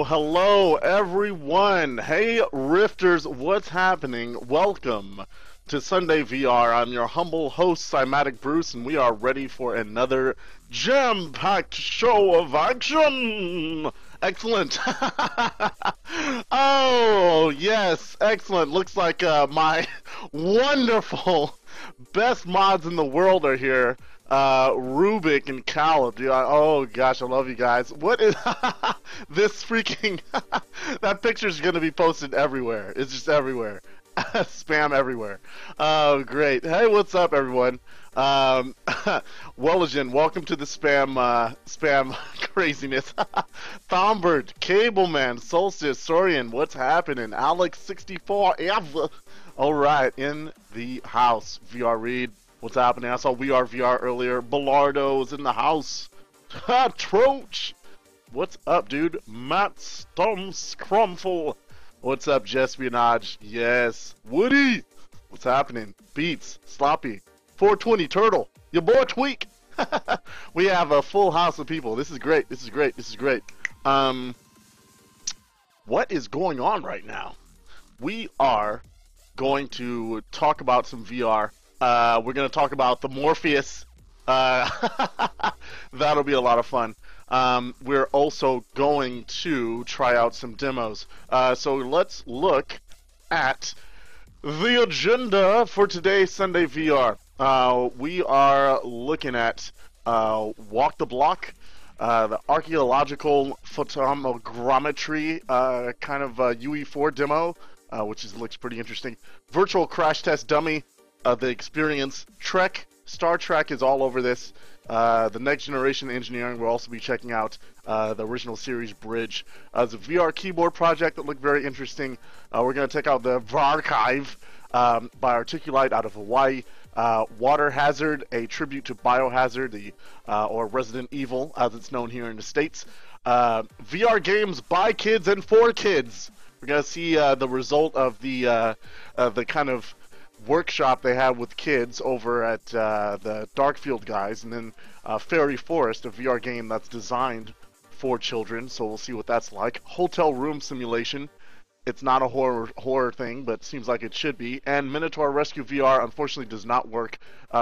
Hello everyone. Hey Rifters, what's happening? Welcome to SundayVR. I'm your humble host, Cymatic Bruce, and we are ready for another jam-packed show of action. Excellent. Oh, yes, excellent. Looks like my wonderful best mods in the world are here. Rubik and Cal, dude. Oh gosh, I love you guys. What is this freaking? That picture's gonna be posted everywhere. It's just everywhere. Spam everywhere. Oh, great. Hey, what's up, everyone? Welligen, welcome to the spam craziness. Thombird, Cableman, Solstice, Sorian, what's happening? Alex64, all right, in the house. VR Read. What's happening? I saw VR earlier. Bellardo is in the house. Troach! What's up, dude? Matt Scrumful. What's up, Jespionage? Yes. Woody! What's happening? Beats. Sloppy. 420 Turtle. Your boy Tweak. We have a full house of people. This is great. This is great. This is great. What is going on right now? We are going to talk about some VR. We're going to talk about the Morpheus. That'll be a lot of fun. We're also going to try out some demos. So let's look at the agenda for today's SundayVR. We are looking at Walk the Block, the Archeological Photogrammetry kind of UE4 demo, which looks pretty interesting. Virtual crash test dummy. The experience. Trek, Star Trek is all over this. The next generation engineering, we'll also be checking out the original series Bridge. It's a VR keyboard project that looked very interesting. We're going to check out the VRchive by Articulate out of Hawaii. Water Hazard, a tribute to Biohazard, or Resident Evil, as it's known here in the States. VR games by kids and for kids. We're going to see the result of the kind of workshop they had with kids over at the Darkfield guys, and then Fairy Forest, a VR game that's designed for children, so we'll see what that's like. Hotel Room Simulation. It's not a horror thing, but seems like it should be. And Minotaur Rescue VR unfortunately does not work,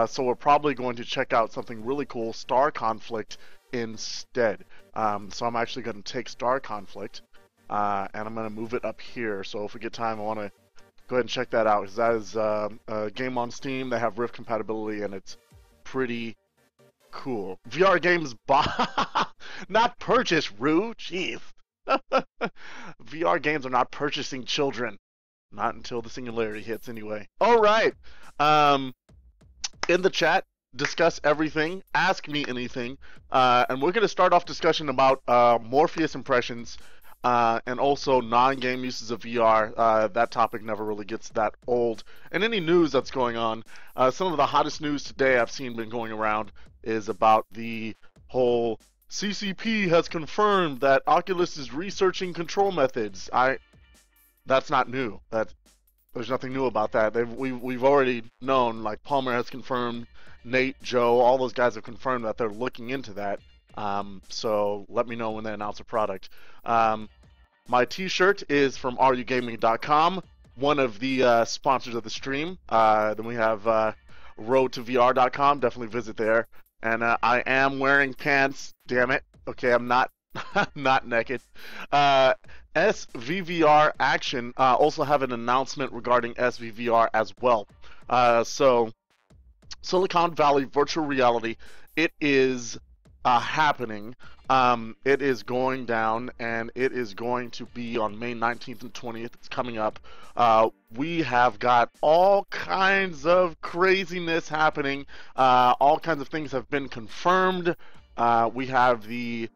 so we're probably going to check out something really cool, Star Conflict, instead. So I'm actually going to take Star Conflict, and I'm going to move it up here, so if we get time I want to go ahead and check that out, because that is a game on Steam. They have Rift compatibility, and it's pretty cool. VR games not purchased, Rue. Jeez. VR games are not purchasing children. Not until the singularity hits, anyway. All right. In the chat, discuss everything. Ask me anything. And we're going to start off discussion about Morpheus impressions. And also non-game uses of VR. That topic never really gets that old. And any news that's going on. Some of the hottest news today I've seen been going around is about the whole CCP has confirmed that Oculus is researching control methods. That's not new. There's nothing new about that. We've already known. Like Palmer has confirmed, Nate, Joe, all those guys have confirmed that they're looking into that. So let me know when they announce a product. My t-shirt is from rugaming.com, one of the sponsors of the stream. Then we have roadtovr.com, definitely visit there. And I am wearing pants, damn it. Okay, I'm not not naked. SVVR Action also have an announcement regarding SVVR as well. So Silicon Valley Virtual Reality, it is happening. It is going down, and it is going to be on May 19th and 20th. It's coming up. We have got all kinds of craziness happening. All kinds of things have been confirmed. We have the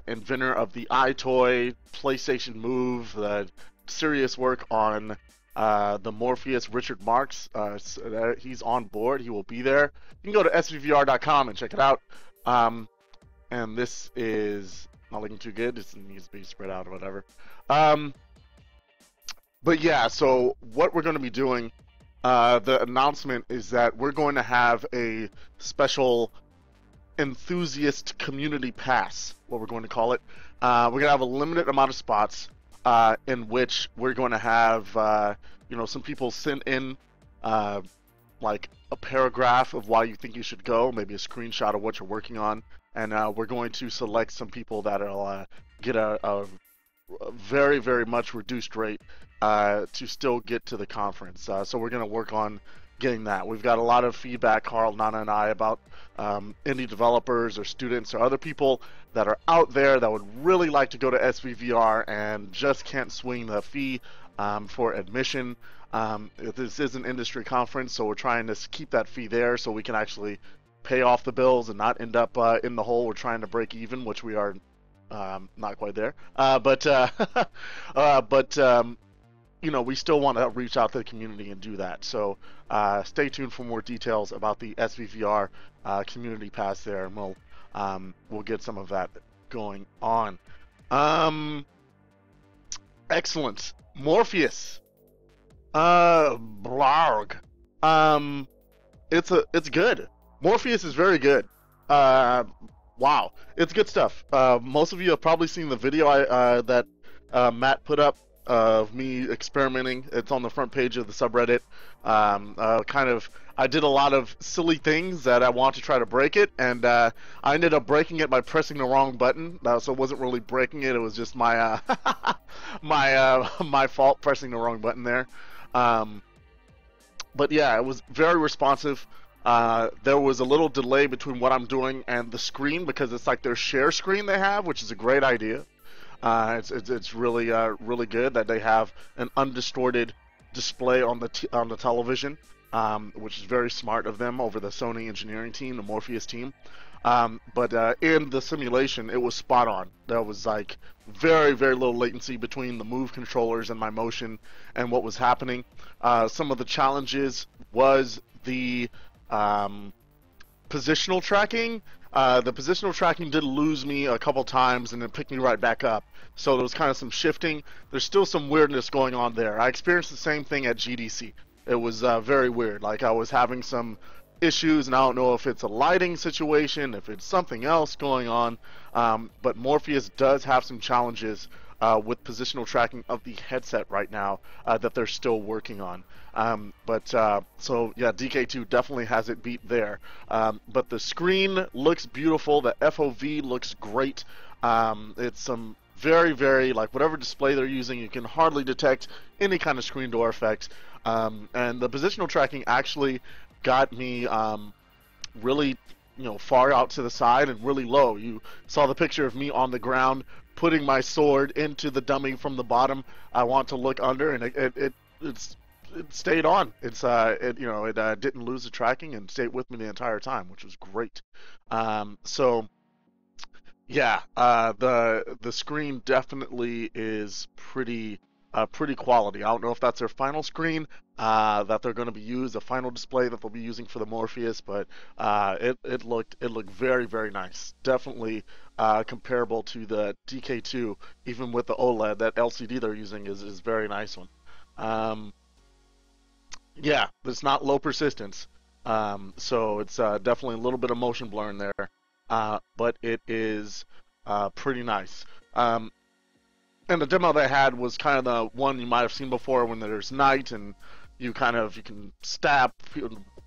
inventor of the iToy, PlayStation Move, the serious work on the Morpheus, Richard Marks. He's on board. He will be there. You can go to svvr.com and check it out. And this is not looking too good. This needs to be spread out or whatever. But yeah, so what we're going to be doing, the announcement is that we're going to have a special enthusiast community pass, what we're going to call it. We're going to have a limited amount of spots in which we're going to have, some people send in like a paragraph of why you think you should go, maybe a screenshot of what you're working on, and we're going to select some people that'll get a very, very much reduced rate to still get to the conference. So we're going to work on getting that. We've got a lot of feedback, Carl, Nana, and I, about indie developers or students or other people that are out there that would really like to go to SVVR and just can't swing the fee for admission. This is an industry conference, so we're trying to keep that fee there so we can actually pay off the bills and not end up in the hole. We're trying to break even, which we are not quite there. But we still want to reach out to the community and do that. So stay tuned for more details about the SVVR community pass there, and we'll get some of that going on. Excellent. Morpheus. Blarg. It's good. Morpheus is very good. Wow, it's good stuff. Most of you have probably seen the video that Matt put up of me experimenting. It's on the front page of the subreddit. I did a lot of silly things that I want to try to break it, and I ended up breaking it by pressing the wrong button. So it wasn't really breaking it; it was just my my fault pressing the wrong button there. But yeah, it was very responsive. There was a little delay between what I'm doing and the screen because it's like their share screen they have, which is a great idea. It's really really good that they have an undistorted display on the television, which is very smart of them over the Sony engineering team, the Morpheus team. But in the simulation, it was spot on. There was like very, very little latency between the move controllers and my motion and what was happening. Some of the challenges was the positional tracking. The positional tracking did lose me a couple times and then pick me right back up. So there was kind of some shifting. There's still some weirdness going on there. I experienced the same thing at GDC. It was very weird. Like I was having some issues, and I don't know if it's a lighting situation, if it's something else going on. But Morpheus does have some challenges with positional tracking of the headset right now that they're still working on. So yeah, DK2 definitely has it beat there. But the screen looks beautiful. The FOV looks great. It's some very, very, like whatever display they're using, you can hardly detect any kind of screen door effects. And the positional tracking actually got me really, far out to the side and really low. You saw the picture of me on the ground putting my sword into the dummy from the bottom. I want to look under, and it stayed on. It didn't lose the tracking and stayed with me the entire time, which was great. Yeah, the screen definitely is pretty quality. I don't know if that's their final screen that they're going to be used, the final display that they'll be using for the Morpheus, but it looked very, very nice. Definitely comparable to the DK2, even with the OLED. That LCD they're using is a very nice one. Yeah, it's not low persistence, so it's definitely a little bit of motion blur in there, but it is pretty nice. And the demo they had was kind of the one you might have seen before when there's night and you can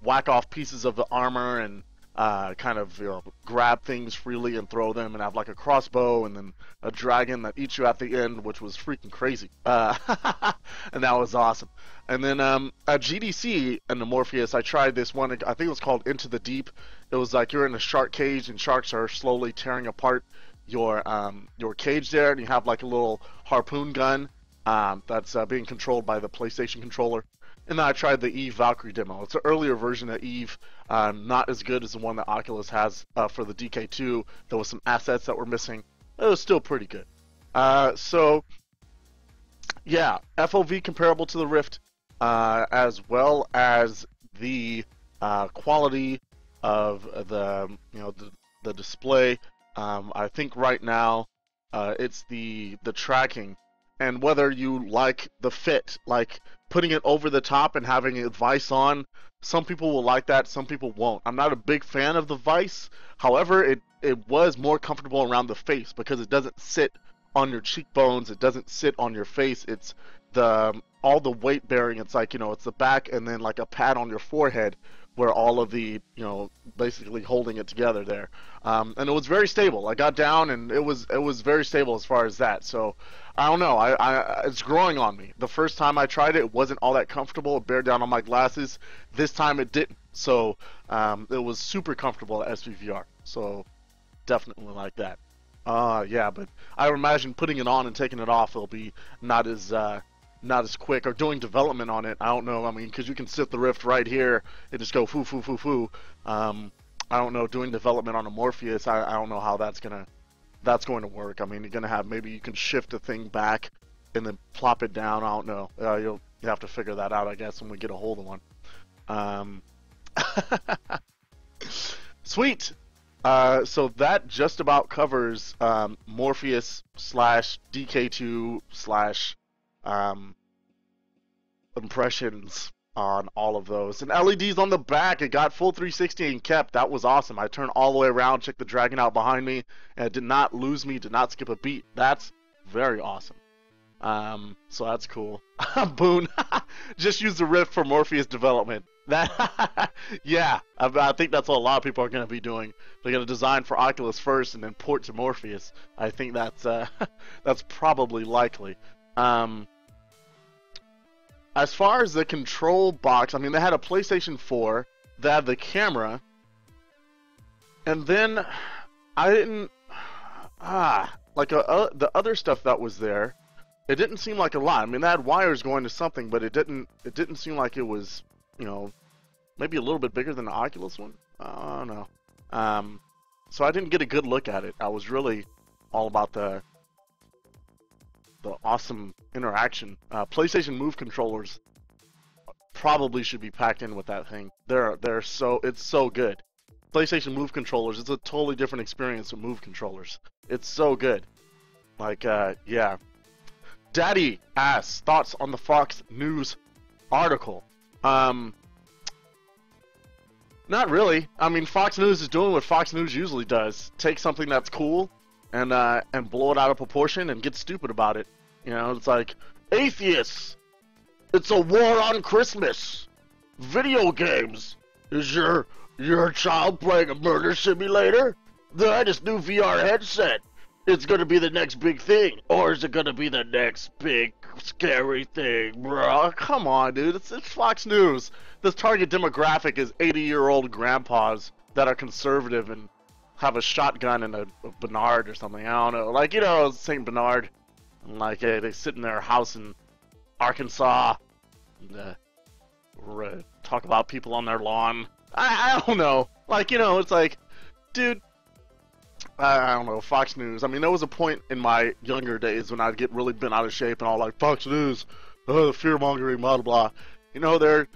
whack off pieces of the armor and kind of, you know, grab things freely and throw them, and have like a crossbow and then a dragon that eats you at the end, which was freaking crazy. And that was awesome. And then at GDC and the Morpheus, I tried this one. I think it was called Into the Deep. It was like you're in a shark cage and sharks are slowly tearing apart your cage there, and you have like a little harpoon gun that's being controlled by the PlayStation controller. And then I tried the Eve Valkyrie demo. It's an earlier version of Eve, not as good as the one that Oculus has for the DK2. There was some assets that were missing. It was still pretty good. So, yeah, FOV comparable to the Rift, as well as the quality of the display. I think right now it's the tracking, and whether you like the fit, like putting it over the top and having a vice on. Some people will like that, some people won't. I'm not a big fan of the vice. However, it was more comfortable around the face because it doesn't sit on your cheekbones, it doesn't sit on your face. It's all the weight bearing. It's like, you know, it's the back and then like a pad on your forehead where all of the, you know, basically holding it together there. And it was very stable. I got down and it was very stable as far as that. So I don't know. It's growing on me. The first time I tried it, it wasn't all that comfortable. It bared down on my glasses. This time it didn't. So it was super comfortable at SVVR. So definitely like that. Yeah, but I imagine putting it on and taking it off will be not as quick, or doing development on it. I don't know. I mean, because you can sit the Rift right here and just go foo foo foo foo. I don't know. Doing development on a Morpheus, I don't know how that's going to work. I mean, you're gonna have, maybe you can shift the thing back and then plop it down. I don't know. You have to figure that out, I guess, when we get a hold of one. Sweet. So that just about covers Morpheus / DK2 / impressions on all of those. And LEDs on the back, it got full 360 and kept. That was awesome. I turned all the way around, checked the dragon out behind me, and it did not lose me, did not skip a beat. That's very awesome. So that's cool. Boone, just use the Rift for Morpheus development. That, yeah, I think that's what a lot of people are going to be doing. They're going to design for Oculus first and then port to Morpheus. I think that's that's probably likely. As far as the control box, I mean, they had a PlayStation 4, they had the camera, and then I didn't, the other stuff that was there, it didn't seem like a lot. I mean, they had wires going to something, but it didn't seem like it was, you know, maybe a little bit bigger than the Oculus one. I don't know. So I didn't get a good look at it. I was really all about the awesome interaction. PlayStation Move controllers probably should be packed in with that thing. It's so good. PlayStation Move controllers, it's a totally different experience with Move controllers. It's so good. Like, yeah. Daddy asks thoughts on the Fox News article. Not really. I mean, Fox News is doing what Fox News usually does. Take something that's cool and blow it out of proportion and get stupid about it. You know, it's like, atheists! It's a war on Christmas! Video games! Is your child playing a murder simulator? Then I just new VR headset. It's gonna be the next big thing. Or is it gonna be the next big scary thing, bro? Come on, dude. It's Fox News. This target demographic is 80-year-old grandpas that are conservative and have a shotgun and a Bernard or something. I don't know. Like, you know, St. Bernard. Like, hey, they sit in their house in Arkansas and talk about people on their lawn. I don't know. Like, you know, it's like, dude, I don't know, Fox News. I mean, there was a point in my younger days when I'd get really bent out of shape and all like, Fox News, fear-mongering, blah, blah, blah. You know, they're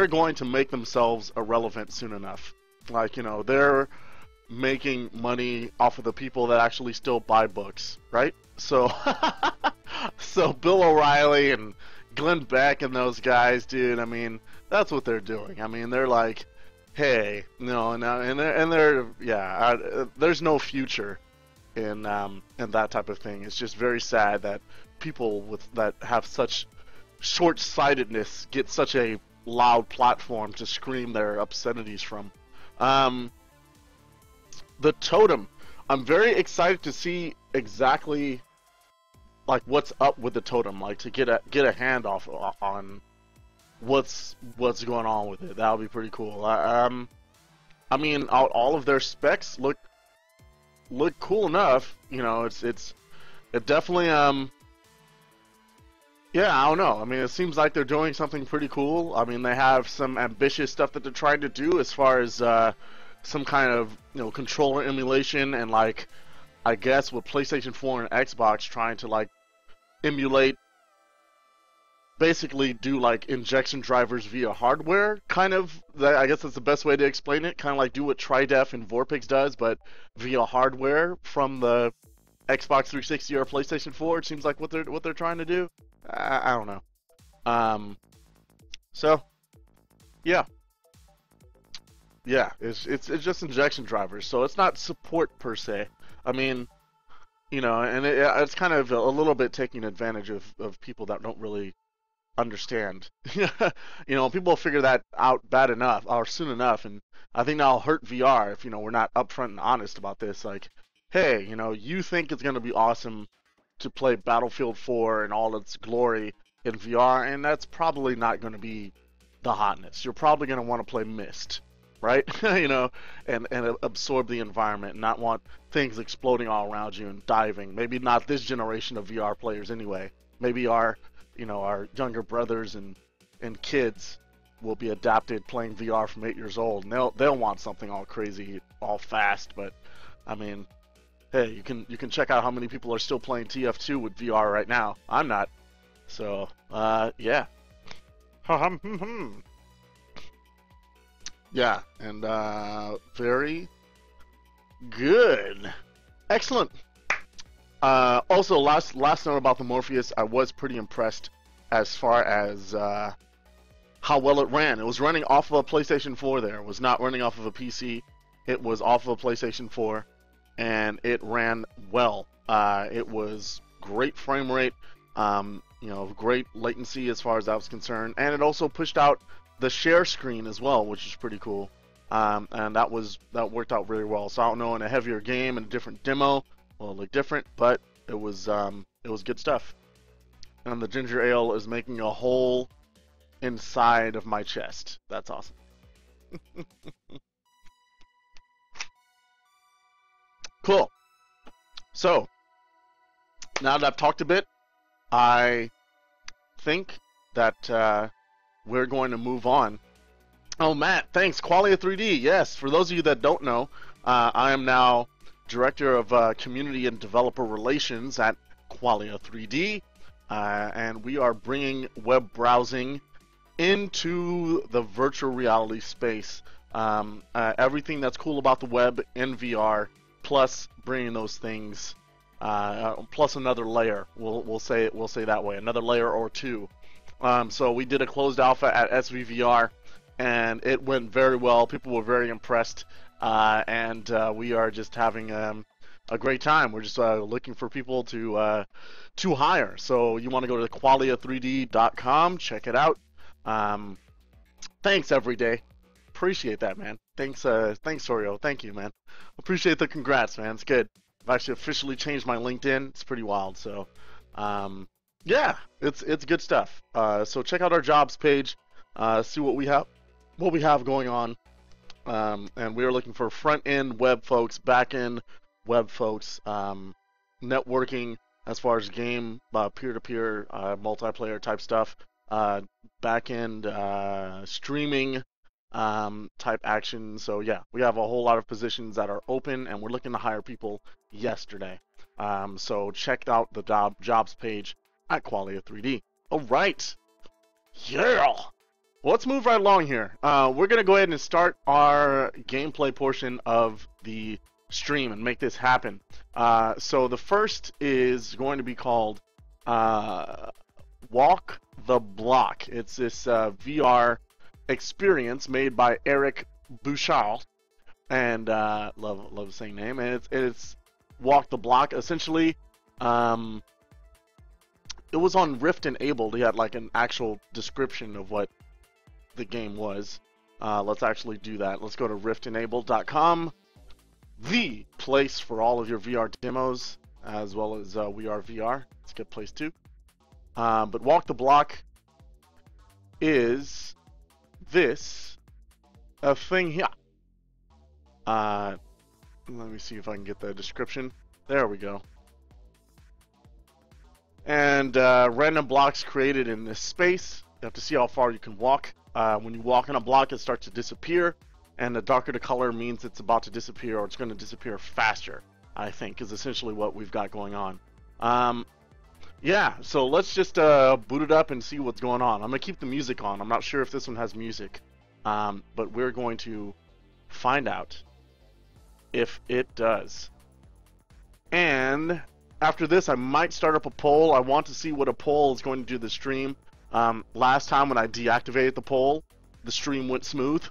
going to make themselves irrelevant soon enough. Like, you know, they're making money off of the people that actually still buy books, right? So, so Bill O'Reilly and Glenn Beck and those guys, dude, I mean, that's what they're doing. I mean, they're like, hey, no, and they're yeah, there's no future in that type of thing. It's just very sad that people that have such short-sightedness get such a loud platform to scream their obscenities from. the totem. I'm very excited to see exactly like what's up with the totem, like to get a hand off on what's going on with it. That would be pretty cool. I mean, all of their specs look cool enough. You know, it definitely yeah, I don't know. I mean, it seems like they're doing something pretty cool. I mean, they have some ambitious stuff that they're trying to do as far as some kind of, you know, controller emulation, and like, I guess with PlayStation 4 and Xbox trying to like emulate, basically do like injection drivers via hardware, kind of. I guess that's the best way to explain it. Kind of like do what Tridef and Vorpix does, but via hardware from the Xbox 360 or PlayStation 4. It seems like what they're trying to do. I don't know. So yeah, it's just injection drivers, so it's not support per se. I mean, you know, and it's kind of a little bit taking advantage of people that don't really understand. You know, people will figure that out bad enough or soon enough, and I think that'll hurt VR if, you know, we're not upfront and honest about this. Like, hey, you know, you think it's going to be awesome to play Battlefield 4 in all its glory in VR, and that's probably not going to be the hotness. You're probably going to want to play Myst, right? You know, and absorb the environment and not want things exploding all around you and diving. Maybe not this generation of VR players anyway. Maybe our, you know, our younger brothers and kids will be adapted playing VR from 8 years old, and they'll want something all crazy, all fast. But I mean, hey, you can check out how many people are still playing TF2 with VR right now. I'm not. So, yeah. Yeah, and very good. Excellent. Also, last note about the Morpheus, I was pretty impressed as far as how well it ran. It was running off of a PlayStation 4 there. It was not running off of a PC. It was off of a PlayStation 4. And it ran well. It was great frame rate, you know, great latency as far as that was concerned, and it also pushed out the share screen as well, which is pretty cool. And that worked out really well. So I don't know, in a heavier game and a different demo, well, it looked different, but it was good stuff. And the ginger ale is making a hole inside of my chest. That's awesome. Cool. So, now that I've talked a bit, I think that we're going to move on. Oh, Matt, thanks. Qualia 3D. Yes, for those of you that don't know, I am now Director of Community and Developer Relations at Qualia 3D, and we are bringing web browsing into the virtual reality space. Everything that's cool about the web in VR, plus bringing those things, plus another layer. We'll say that way, another layer or two. So we did a closed alpha at SVVR, and it went very well. People were very impressed, and we are just having a great time. We're just looking for people to hire. So you want to go to qualia3d.com, check it out. Thanks, Everyday. Appreciate that, man. Thanks, Sorio. Thank you, man. Appreciate the congrats, man. It's good. I've actually officially changed my LinkedIn. It's pretty wild. So, yeah, it's good stuff. So check out our jobs page. See what we have going on. And we are looking for front end web folks, back end web folks, networking as far as game, peer-to-peer, multiplayer type stuff, back end streaming type action. So yeah, we have a whole lot of positions that are open, and we're looking to hire people yesterday. So check out the jobs page at Qualia 3D. All right, yeah. Let's move right along here. We're gonna go ahead and start our gameplay portion of the stream and make this happen. So the first is going to be called Walk the Block. It's this VR experience made by Eric Bouchard, and love the same name. And it's Walk the Block. Essentially, it was on Rift Enabled. He had like an actual description of what the game was. Let's actually do that. Let's go to riftenabled.com. the place for all of your VR demos, as well as We Are VR. It's a good place too. But Walk the Block is this thing here. Let me see if I can get the description. There we go. And random blocks created in this space. You have to see how far you can walk. When you walk on a block, it starts to disappear, and the darker the color means it's about to disappear, or it's going to disappear faster, I think, is essentially what we've got going on. Yeah, so let's just boot it up and see what's going on. I'm going to keep the music on. I'm not sure if this one has music, but we're going to find out if it does. And after this, I might start up a poll. I want to see what a poll is going to do to the stream. Last time when I deactivated the poll, the stream went smooth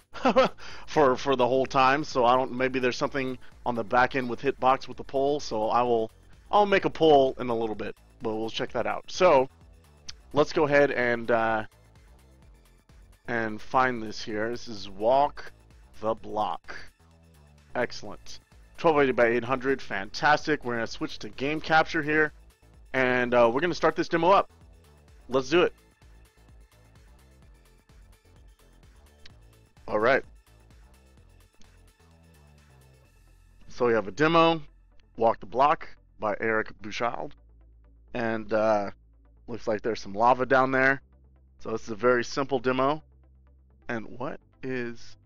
for the whole time. So I don't. Maybe there's something on the back end with Hitbox with the poll. So I'll make a poll in a little bit, but we'll check that out. So let's go ahead and find this here. This is Walk the Block. Excellent. 1280 by 800, fantastic. We're going to switch to game capture here, and we're going to start this demo up. Let's do it. All right. So we have a demo, Walk the Block by Eric Bouchard, and looks like there's some lava down there. So this is a very simple demo. And what is...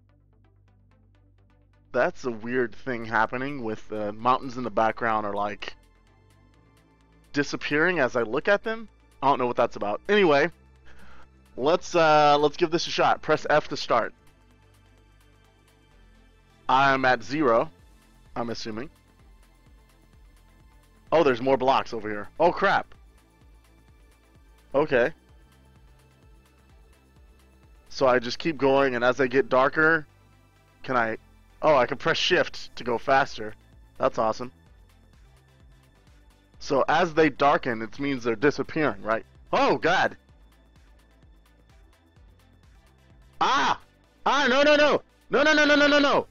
That's a weird thing happening with the mountains in the background are like disappearing as I look at them. I don't know what that's about. Anyway, let's give this a shot. Press F to start. I'm at 0, I'm assuming. Oh, there's more blocks over here. Oh crap. Okay. So I just keep going, and as they get darker, can I... Oh, I can press shift to go faster. That's awesome. So as they darken, it means they're disappearing, right? Oh, God. Ah! Ah, no, no, no! No, no, no, no, no, no, no!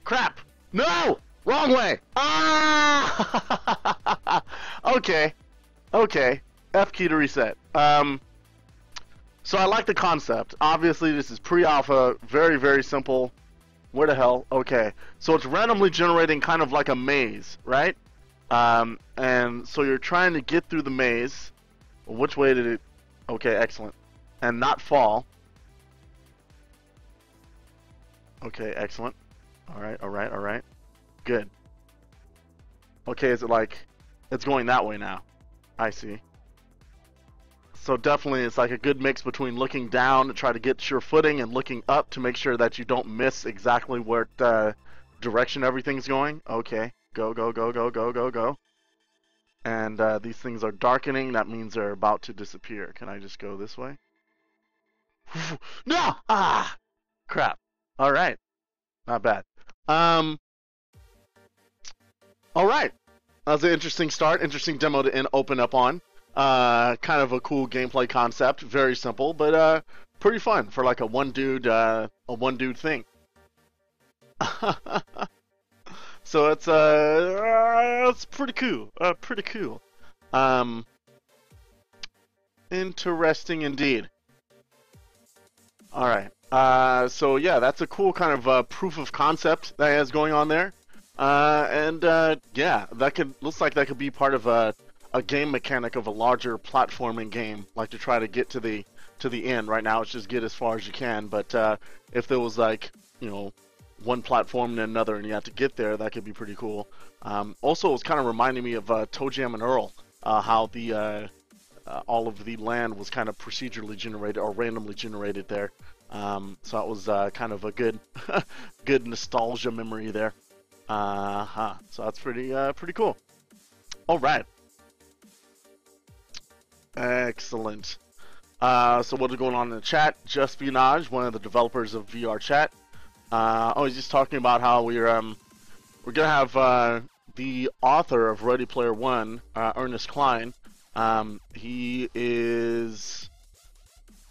Crap! No! Wrong way! Ah! Okay. Okay. F key to reset. So I like the concept. Obviously, this is pre-alpha. Very, very simple. Where the hell? Okay. So it's randomly generating kind of like a maze, right? And so you're trying to get through the maze. Which way did it... Okay, excellent. And not fall. Okay, excellent. Alright, alright, alright. Good. Okay, is it like... It's going that way now. I see. So definitely it's like a good mix between looking down to try to get your footing and looking up to make sure that you don't miss exactly where direction everything's going. Okay, go, go, go, go, go, go, go. And these things are darkening. That means they're about to disappear. Can I just go this way? No! Ah! Crap. All right. Not bad. All right. That was an interesting start. Interesting demo to open up on. Kind of a cool gameplay concept, very simple, but pretty fun for like a one dude thing. So it's pretty cool, pretty cool. Interesting indeed. All right, so yeah, that's a cool kind of proof of concept that has going on there, and yeah, looks like that could be part of a game mechanic of a larger platforming game, like to try to get to the end. Right now it's just get as far as you can, but if there was like, you know, one platform and another and you have to get there, that could be pretty cool. Also, it was kind of reminding me of Toe Jam and Earl, how the all of the land was kind of procedurally generated or randomly generated there. So that was kind of a good good nostalgia memory there. So that's pretty cool. All right. Excellent. So what is going on in the chat? Just Espionage, one of the developers of VRChat. He's just talking about how we're gonna have the author of Ready Player One, Ernest Cline. He is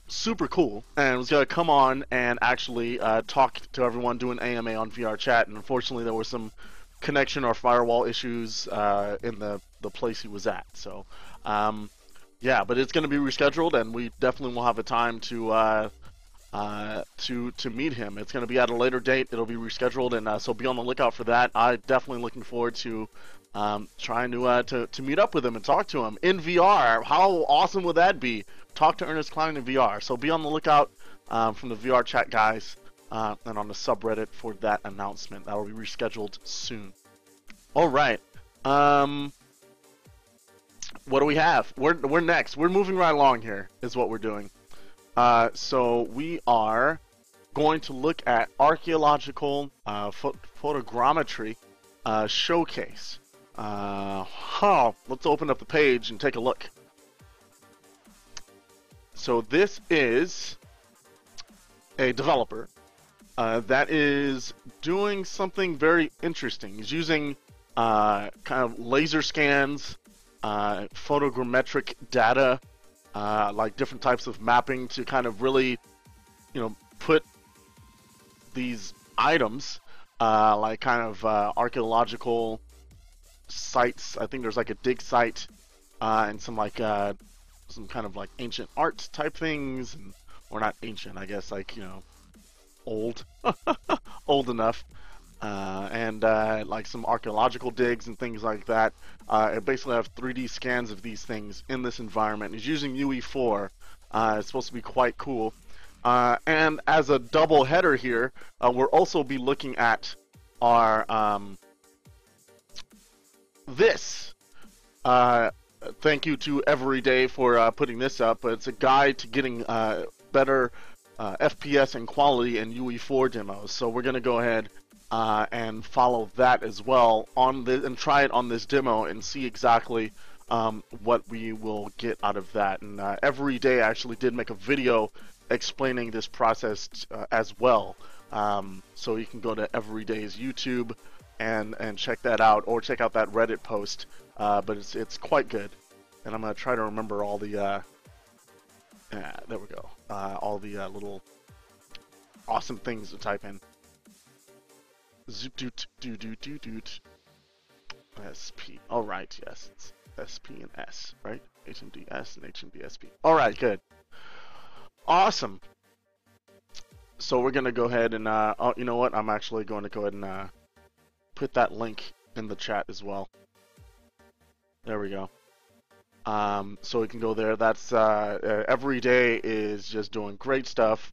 super cool and was gonna come on and actually talk to everyone doing AMA on VRChat. And unfortunately, there were some connection or firewall issues in the place he was at. So, yeah, but it's going to be rescheduled, and we definitely will have a time to meet him. It's going to be at a later date. It'll be rescheduled, and so be on the lookout for that. I'm definitely looking forward to trying to meet up with him and talk to him in VR. How awesome would that be? Talk to Ernest Klein in VR. So be on the lookout from the VRChat guys and on the subreddit for that announcement. That will be rescheduled soon. All right. What do we have? We're next. We're moving right along here. Is what we're doing. So we are going to look at archaeological photogrammetry showcase. Let's open up the page and take a look. So this is a developer that is doing something very interesting. He's using kind of laser scans, photogrammetric data, like different types of mapping to kind of really, put these items, like kind of archaeological sites. I think there's like a dig site and some kind of like ancient art type things, or not ancient, I guess, like old, old enough, and like some archaeological digs and things like that. It basically have 3D scans of these things in this environment. He's using UE4. It's supposed to be quite cool. And as a double header here, we'll also be looking at our this. Thank you to Everyday for putting this up. It's a guide to getting better FPS and quality in UE4 demos. So we're going to go ahead and follow that as well on this, and try it on this demo and see exactly what we will get out of that. And Everyday actually did make a video explaining this process as well. So you can go to Everyday's YouTube and check that out, or check out that Reddit post. But it's quite good, and I'm gonna try to remember all the there we go, all the little awesome things to type in. Zoop doot doot doot doot doot. SP. All right, yes, it's SP and S, right? HMDS and HMDSP. All right, good, awesome. So we're gonna go ahead and oh, you know what? I'm actually going to go ahead and put that link in the chat as well. There we go. So we can go there. That's Everyday is just doing great stuff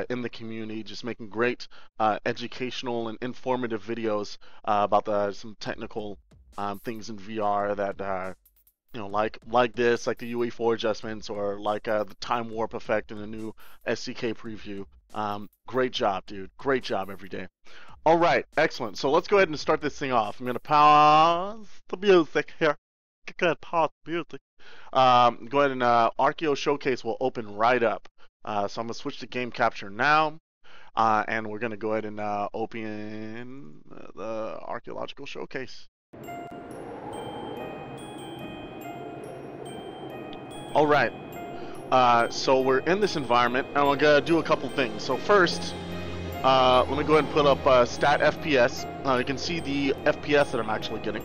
in the community, just making great educational and informative videos about some technical things in VR that like this, like the UE4 adjustments, or like the time warp effect in the new SDK preview. Great job, dude. Great job, Everyday. All right, excellent. So let's go ahead and start this thing off. I'm going to pause the music here. Good, pause the music. Go ahead and Archeo Showcase will open right up. So I'm going to switch to game capture now. And we're going to go ahead and open the Archeological Showcase. All right. So we're in this environment, and we're going to do a couple things. So first, let me go ahead and put up stat FPS. You can see the FPS that I'm actually getting.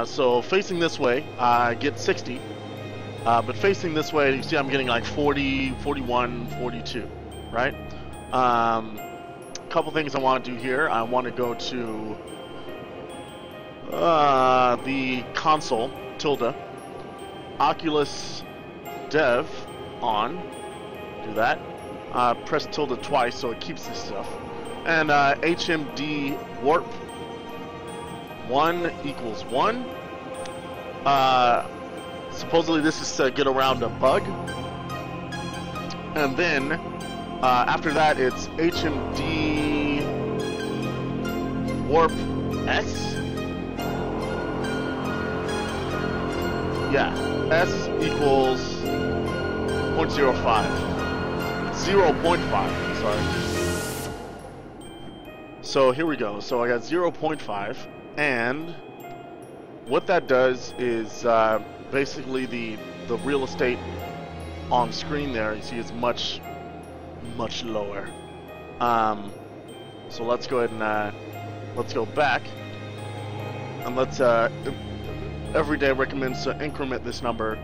So facing this way, I get 60. But facing this way, you see I'm getting like 40, 41, 42, right? A couple things I want to do here. I want to go to the console, tilde, Oculus dev on, do that. Press tilde twice so it keeps this stuff. And HMD warp 1 equals 1. Supposedly this is to get around a bug. And then after that it's HMD warp S. Yeah, S equals 0.05. 0.5, sorry. So here we go. So I got 0.5, and what that does is basically the real estate on screen there, you see, is much lower. So let's go ahead and let's go back and let's every day recommends to increment this number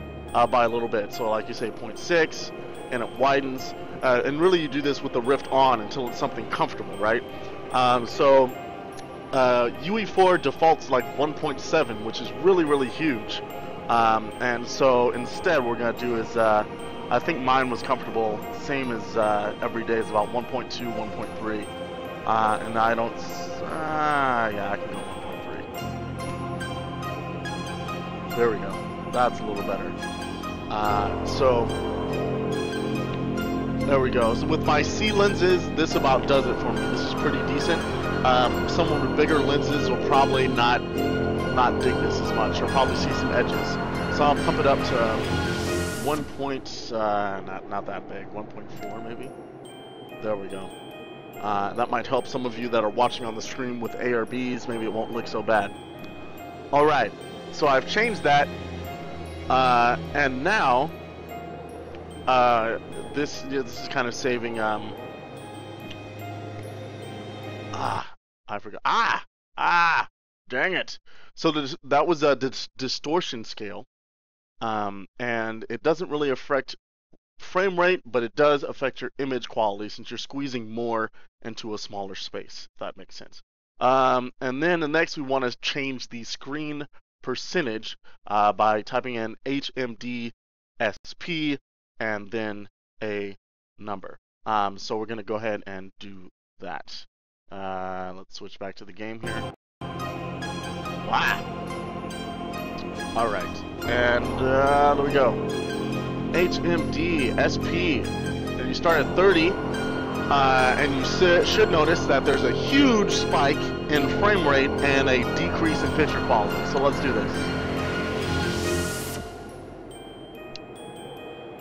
by a little bit. So like you say 0.6, and it widens, and really you do this with the Rift on until it's something comfortable, right? UE4 defaults like 1.7, which is really huge, and so instead what we're gonna do is I think mine was comfortable, same as every day is about 1.2, 1.3, and I don't, yeah, I can go 1.3. There we go. That's a little better. So there we go. So with my C lenses, this about does it for me. This is pretty decent. Someone with bigger lenses will probably not dig this as much. Or probably see some edges. So I'll pump it up to 1 point, not that big, 1.4 maybe. There we go. That might help some of you that are watching on the stream with ARBs. Maybe it won't look so bad. All right. So I've changed that, and now this is kind of saving. I forgot. Dang it! So that was a distortion scale, and it doesn't really affect frame rate, but it does affect your image quality since you're squeezing more into a smaller space. If that makes sense. And then the next we want to change the screen percentage by typing in HMDSP and then a number. So we're going to go ahead and do that. Let's switch back to the game here. Wow! Alright, and there we go. HMDSP. And you start at 30. And you should notice that there's a huge spike in frame rate and a decrease in picture quality. So let's do this.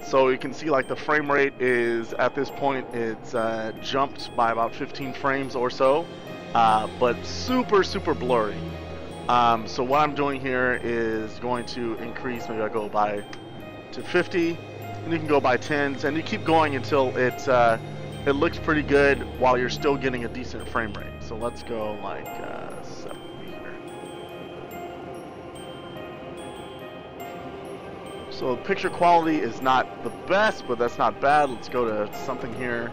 So you can see like the frame rate is, at this point, it's jumped by about 15 frames or so, but super blurry. So what I'm doing here is going to increase, maybe I'll go by to 50, and you can go by 10s, and you keep going until it's it looks pretty good while you're still getting a decent frame rate. So let's go like 70 here. So picture quality is not the best, but that's not bad. Let's go to something here.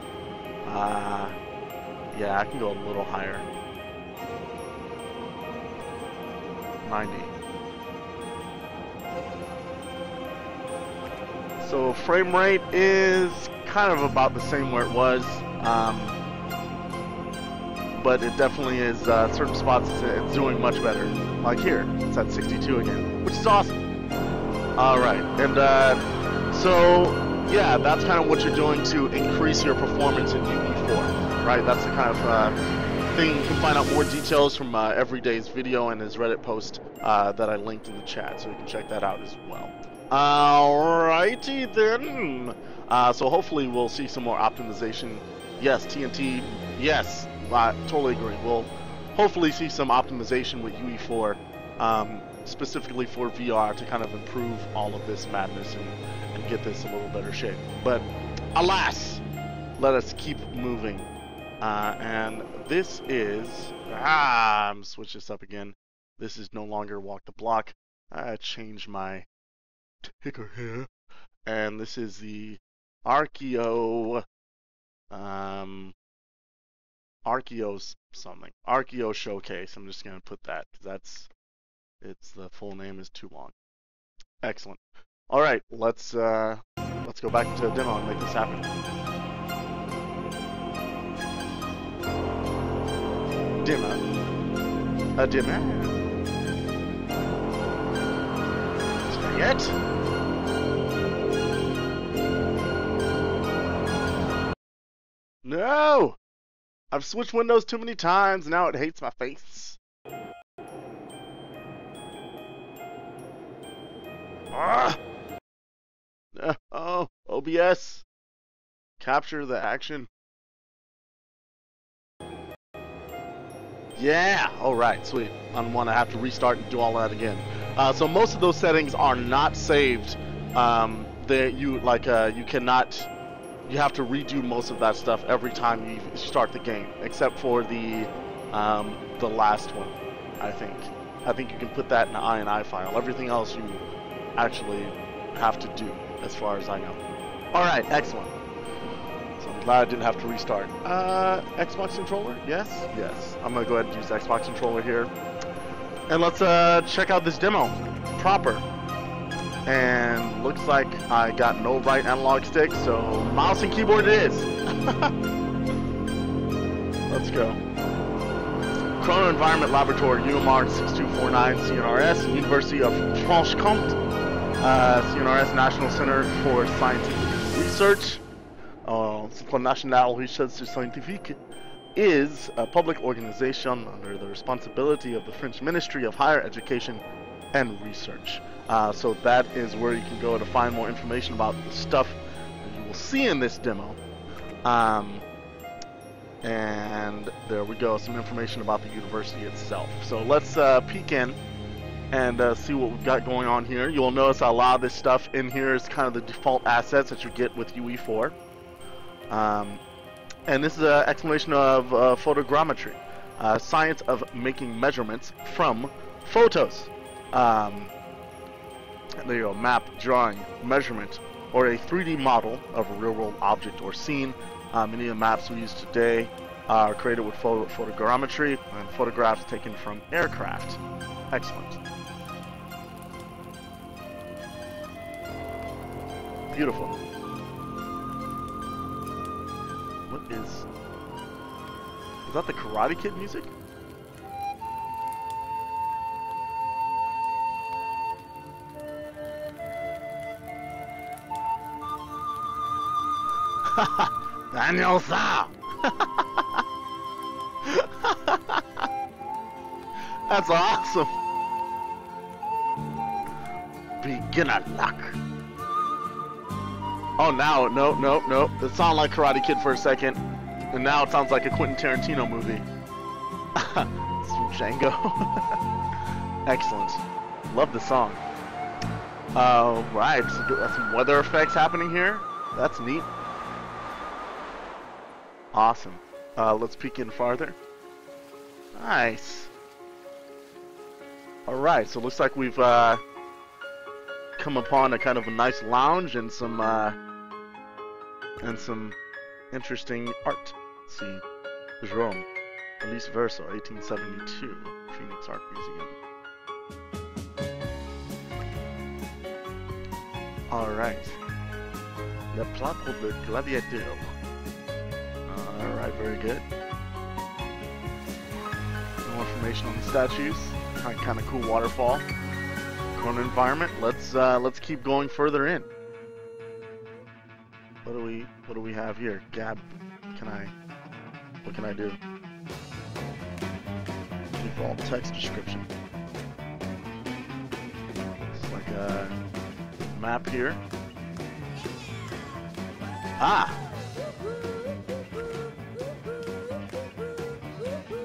Yeah, I can go a little higher. 90. So frame rate is kind of about the same where it was, but it definitely is certain spots it's doing much better. Like here, it's at 62 again, which is awesome. All right, and so yeah, that's kind of what you're doing to increase your performance in UE4, right? That's the kind of thing. You can find out more details from Everyday's video and his Reddit post that I linked in the chat, so you can check that out as well. Alrighty then. So hopefully we'll see some more optimization. Yes, TNT. Yes, I totally agree. We'll hopefully see some optimization with UE4, specifically for VR to kind of improve all of this madness and get this a little better shape. But alas, let us keep moving. And this is, I'm switch this up again. This is no longer walk the block. I changed my ticker here, and this is the Archeo Showcase. I'm just gonna put that because the full name is too long. Excellent. All right, let's go back to demo and make this happen. Demo. A demo. Dang it. No! I've switched windows too many times, and now it hates my face. Ah! Oh, OBS. Capture the action. Yeah! Alright, sweet. I don't want to have to restart and do all that again. So most of those settings are not saved. You have to redo most of that stuff every time you start the game, except for the last one, I think. I think you can put that in an INI file. Everything else you actually have to do, as far as I know. Alright, excellent. So I'm glad I didn't have to restart. Xbox controller? Yes? Yes. I'm going to go ahead and use Xbox controller here. And let's check out this demo proper. And looks like I got no right analog stick, so mouse and keyboard it is. Let's go. Chrono Environment Laboratory, UMR 6249 CNRS, University of Franche-Comté, CNRS National Center for Scientific Research, Centre National Recherche Scientifique, is a public organization under the responsibility of the French Ministry of Higher Education and Research. So that is where you can go to find more information about the stuff that you will see in this demo. And there we go, some information about the university itself. So let's peek in and see what we've got going on here. You'll notice a lot of this stuff in here is kind of the default assets that you get with UE4. And this is an explanation of photogrammetry, science of making measurements from photos. There you go, map, drawing, measurement, or a 3D model of a real-world object or scene. Many of the maps we use today are created with photogrammetry and photographs taken from aircraft. Excellent. Beautiful. What is that the Karate Kid music? Daniel Sa. That's awesome. Beginner luck. Oh, now, no. It sounded like Karate Kid for a second, and now it sounds like a Quentin Tarantino movie. It's from Django. Excellent. Love the song. Right, so some weather effects happening here. That's neat. Awesome. Let's peek in farther. Nice. Alright, so it looks like we've come upon a kind of a nice lounge and some interesting art. Let's see. Jerome. Elise Verso, 1872. Phoenix Art Museum. Alright. Le Plateau de Gladiateur. Alright, very good. More information on the statues. Kind of cool waterfall. Chrono environment. Let's keep going further in. What do we have here? Gab, what can I do? Default text description. It's like a map here. Ah!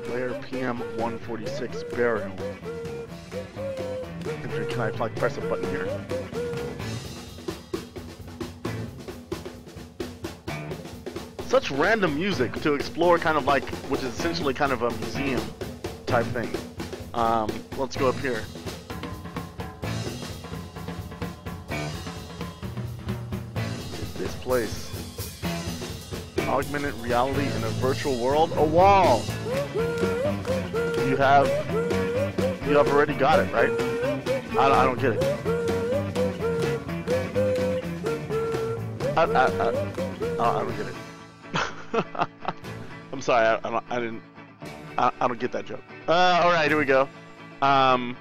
Player PM146 burial. Can I like press a button here? Such random music to explore, kind of like, which is essentially kind of a museum type thing. Let's go up here. This place. Augmented reality in a virtual world. A wall. You have already got it, right? I don't get it. I don't get it. I'm sorry, I don't get that joke. Alright, here we go. Got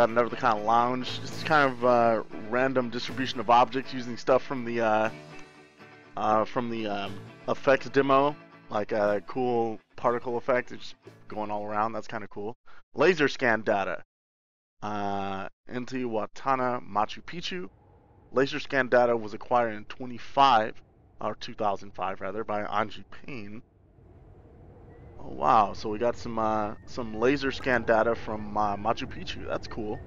another kind of lounge. Just kind of random distribution of objects using stuff from the effects demo, like a cool particle effect. It's going all around. That's kind of cool. Laser scan data. Intihuatana, Machu Picchu. Laser scan data was acquired in 2005 rather, by Anji Payne. Oh wow, so we got some laser scan data from Machu Picchu. That's cool.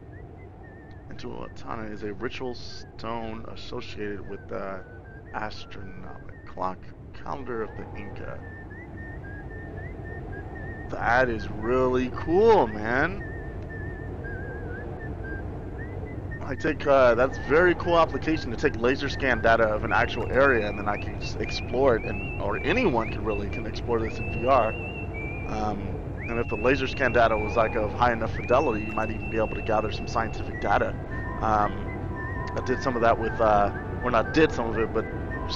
Intihuatana is a ritual stone associated with the astronomic clock calendar of the Inca. That is really cool, man. I take that's very cool application to take laser scan data of an actual area, and then I can just explore it, and or anyone can explore this in VR. And if the laser scan data was like of high enough fidelity, you might even be able to gather some scientific data. I did some of that with, or not did some of it, but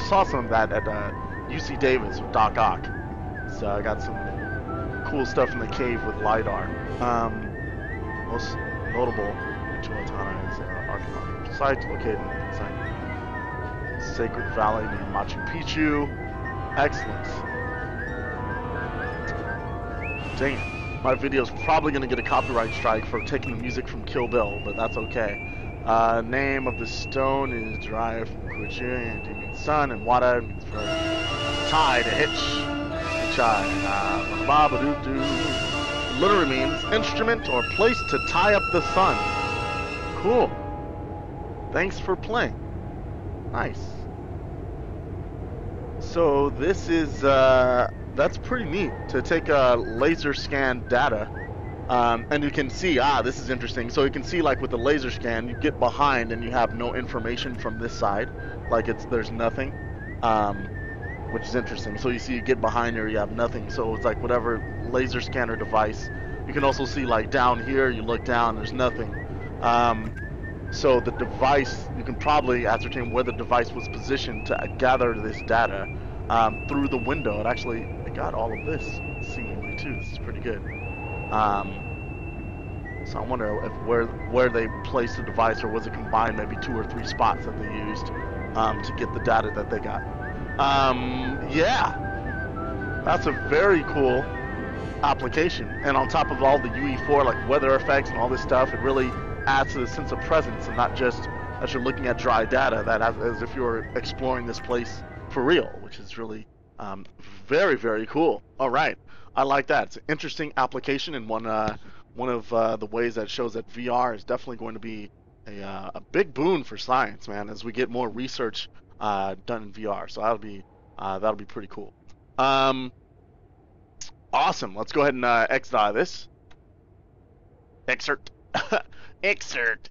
saw some of that at UC Davis with Doc Ock. So I got some cool stuff in the cave with LiDAR. Most notable Chihuahua is archaeological site located inside Sacred Valley near Machu Picchu. Excellent. Dang it. My video's probably going to get a copyright strike for taking the music from Kill Bill, but that's okay. Name of the stone is derived from Kuchiri, and it means sun, and Wada means for tie to hitch. Literally means instrument or place to tie up the sun. Cool. Thanks for playing. Nice. So this is that's pretty neat to take laser scan data, and you can see this is interesting. So you can see like with the laser scan, you get behind and you have no information from this side, like there's nothing, which is interesting. So you see you get behind here, you have nothing. So it's like whatever laser scanner device. You can also see like down here, you look down, there's nothing. So the device, you can probably ascertain where the device was positioned to gather this data through the window. It got all of this seemingly too. This is pretty good. So I wonder if where they placed the device, or was it combined maybe 2 or 3 spots that they used to get the data that they got. Yeah, that's a very cool application. And on top of all the UE4 like weather effects and all this stuff, it really adds to the sense of presence, and not just that you're looking at dry data, that as if you're exploring this place for real, which is really very, very cool. All right, I like that. It's an interesting application, and one of the ways that shows that VR is definitely going to be a big boon for science, man, as we get more research done in VR. So that'll be pretty cool. Awesome. Let's go ahead and exit out of this. Excerpt. Excerpt.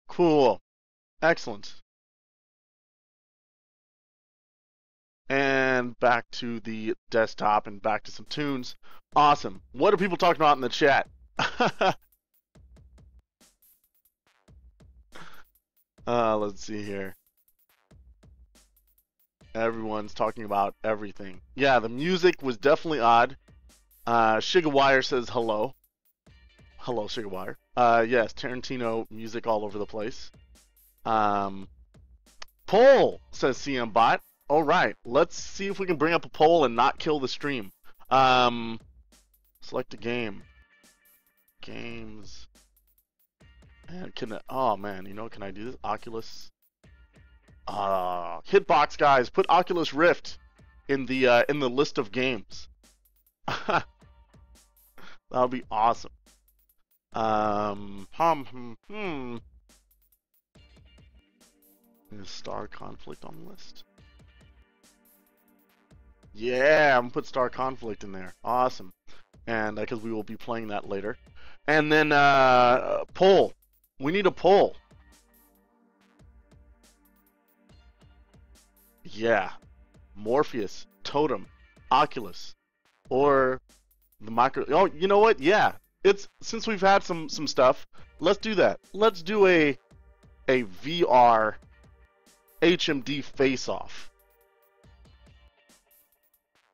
Cool. Excellent. And back to the desktop and back to some tunes. Awesome. What are people talking about in the chat? Let's see here. Everyone's talking about everything. Yeah, the music was definitely odd. Shigawire says hello. Hello, Shigawire. Yes, Tarantino music all over the place. Poll, says CMBot. All right, let's see if we can bring up a poll and not kill the stream. Select a game. Games. And oh man, you know, can I do this? Oculus. Hitbox guys, put Oculus Rift in the list of games. That would be awesome. Is Star Conflict on the list? Yeah, I'm gonna put Star Conflict in there. Awesome. And because we will be playing that later. And then poll. We need a poll. Yeah. Morpheus, Totem, Oculus, or the micro. Oh, you know what? Yeah. It's since we've had some stuff. Let's do that. Let's do a VR HMD face-off.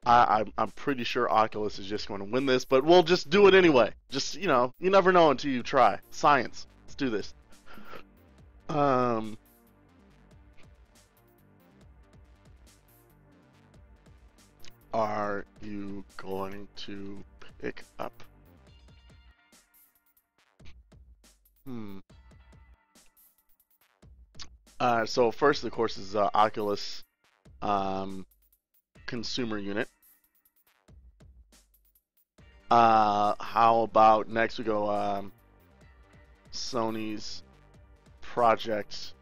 I'm pretty sure Oculus is just going to win this, but we'll just do it anyway. Just, you know, you never know until you try. Science. Let's do this. Are you going to pick up? So first, of course, is Oculus consumer unit. How about next we go Sony's Project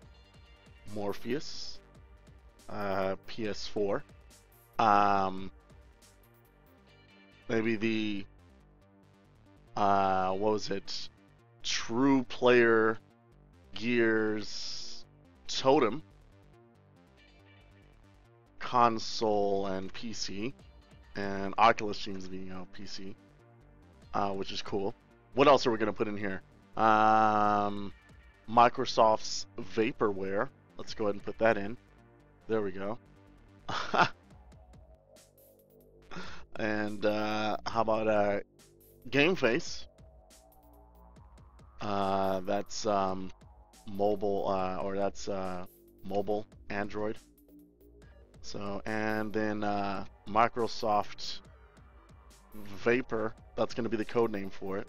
Morpheus, PS4. Maybe the what was it? True Player Gears Totem, console and PC, and Oculus seems to be PC, which is cool. What else are we gonna put in here? Microsoft's Vaporware. Let's go ahead and put that in. There we go. And how about Game Face? That's mobile, or that's mobile Android. So, and then Microsoft Vapor. That's going to be the code name for it.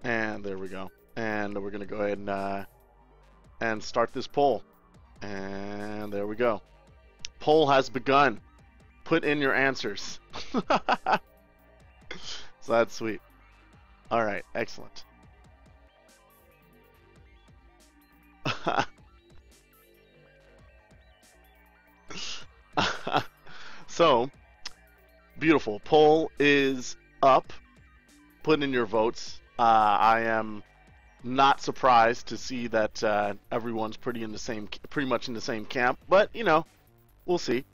And there we go. And we're going to go ahead and start this poll. And there we go. Poll has begun. Put in your answers. So that's sweet. All right, excellent. So, beautiful. Poll is up. Put in your votes. I am not surprised to see that everyone's pretty much in the same camp, but you know, we'll see.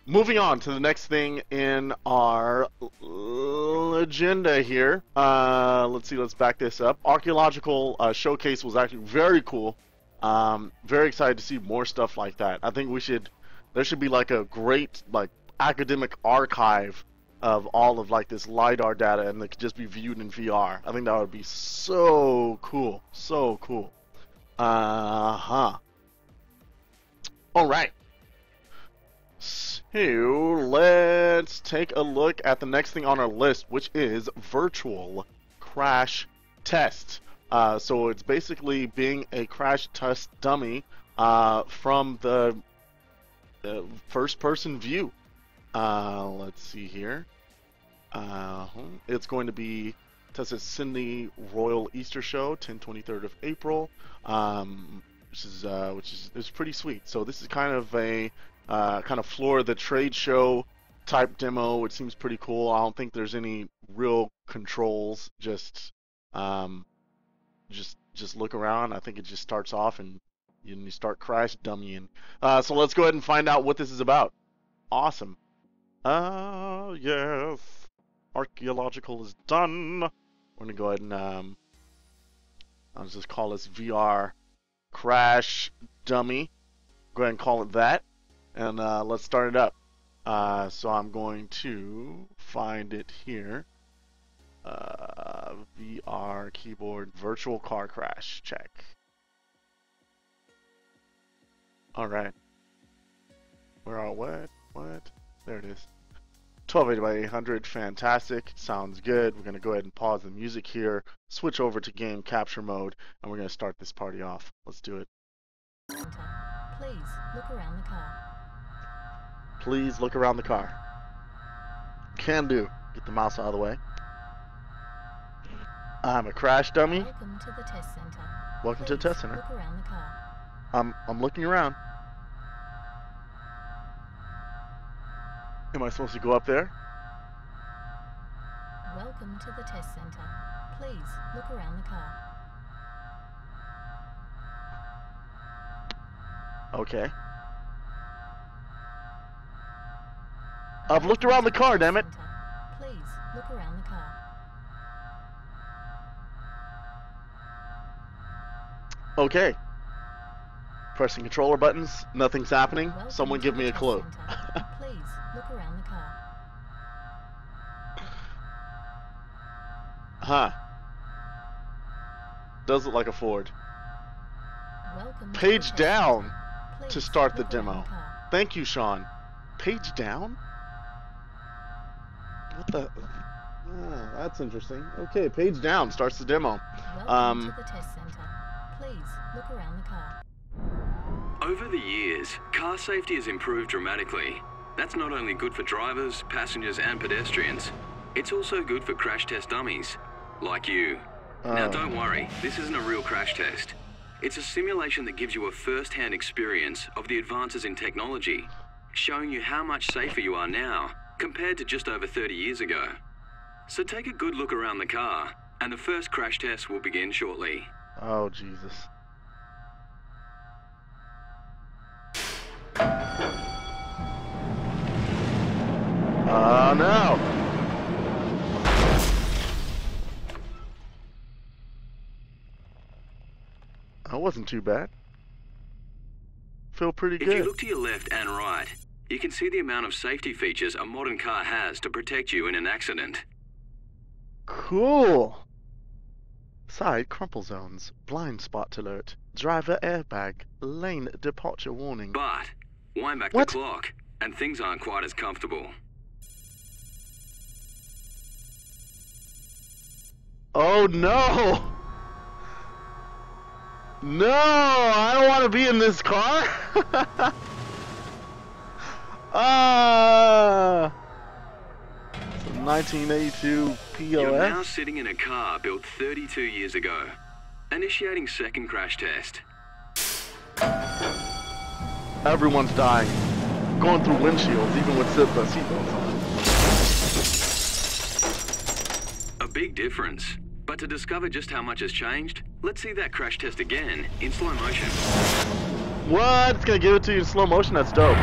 Moving on to the next thing in our agenda here. Let's see, let's back this up. Archeological showcase was actually very cool. Very excited to see more stuff like that. I think there should be like a great academic archive of all of this LiDAR data, and it could just be viewed in VR. I think that would be so cool. So cool. All right. So let's take a look at the next thing on our list, which is virtual crash test. So it's basically being a crash test dummy from the first-person view. Let's see here. It's going to be tested at Sydney Royal Easter Show, 23rd of April, which is pretty sweet. So this is kind of a floor of the trade show type demo. It seems pretty cool. I don't think there's any real controls. Just look around. I think it just starts off and you start crash dummying. So let's go ahead and find out what this is about. Awesome. Yes. Archeological is done. We're gonna go ahead and I'll just call this VR crash dummy. Go ahead and call it that. And let's start it up. So I'm going to find it here. VR keyboard virtual car crash check. All right. Where are what? There it is. 1280 by 800, fantastic. Sounds good. We're gonna go ahead and pause the music here. Switch over to game capture mode, and we're gonna start this party off. Let's do it. Please look around the car. Please look around the car. Can do. Get the mouse out of the way. I'm a crash dummy. Welcome to the test center. Welcome to the test center. Look around the car. I'm looking around. Am I supposed to go up there? Welcome to the test center. Please look around the car. Okay. I've looked around the car, damn it. Please look around the car. Okay. Pressing controller buttons, nothing's happening. Welcome Someone to give the me a test clue. center. Please look around the car. Huh. Does look like a Ford. Welcome to Page the test down center. to Please start the look around demo. the car. Thank you, Sean. Page down? What the? Ah, that's interesting. Okay, page down starts the demo. Welcome to the test center. Please look around the car. Over the years, car safety has improved dramatically. That's not only good for drivers, passengers and pedestrians, it's also good for crash test dummies, like you. Now don't worry, this isn't a real crash test. It's a simulation that gives you a first-hand experience of the advances in technology, showing you how much safer you are now compared to just over 30 years ago. So take a good look around the car, and the first crash test will begin shortly. Oh, Jesus. Oh, no. That wasn't too bad. Feel pretty good. If you look to your left and right, you can see the amount of safety features a modern car has to protect you in an accident. Cool. Side crumple zones, blind spot alert, driver airbag, lane departure warning. But wind back What? the clock, and things aren't quite as comfortable. Oh no! No, I don't want to be in this car. Some 1982 You're now POS. sitting in a car built 32 years ago. Initiating second crash test. Everyone's dying. Going through windshields, even with seatbelts on. A big difference. But to discover just how much has changed, let's see that crash test again in slow motion. What? It's gonna give it to you in slow motion? That's dope.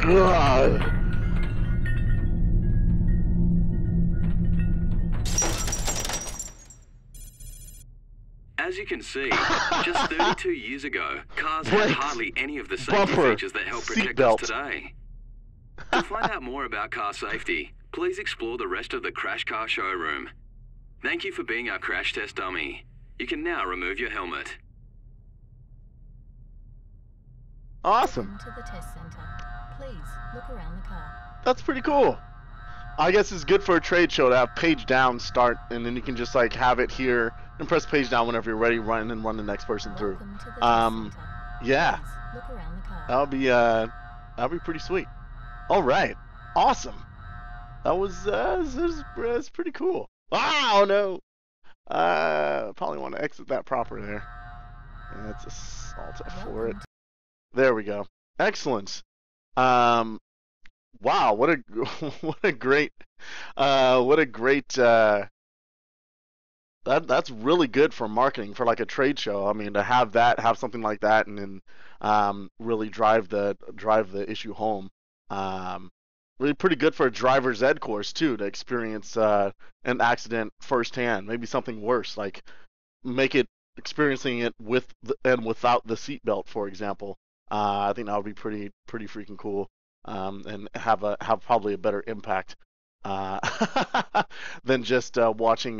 God. As you can see, just 32 years ago, cars had Brakes, hardly any of the safety bumper, features that help protect seatbelt. us today. To find out more about car safety, please explore the rest of the Crash Car showroom. Thank you for being our crash test dummy. You can now remove your helmet. Awesome. Welcome to the test center. Please look around the car. That's pretty cool. I guess it's good for a trade show to have page down start, and then you can just like have it here and press page down whenever you're ready, run the next person through. Welcome to the test center. Yeah, Please look around the car. that'll be pretty sweet. All right, awesome. That was pretty cool. Oh no, probably want to exit that proper there. And that's a salt for it. There we go. Excellent. Wow, what a great that's really good for marketing for like a trade show. I mean, to have something like that, and then really drive the issue home. Really pretty good for a driver's ed course too, to experience an accident firsthand. Maybe something worse, like experiencing it with and without the seatbelt, for example. I think that would be pretty freaking cool, and have probably a better impact than just watching.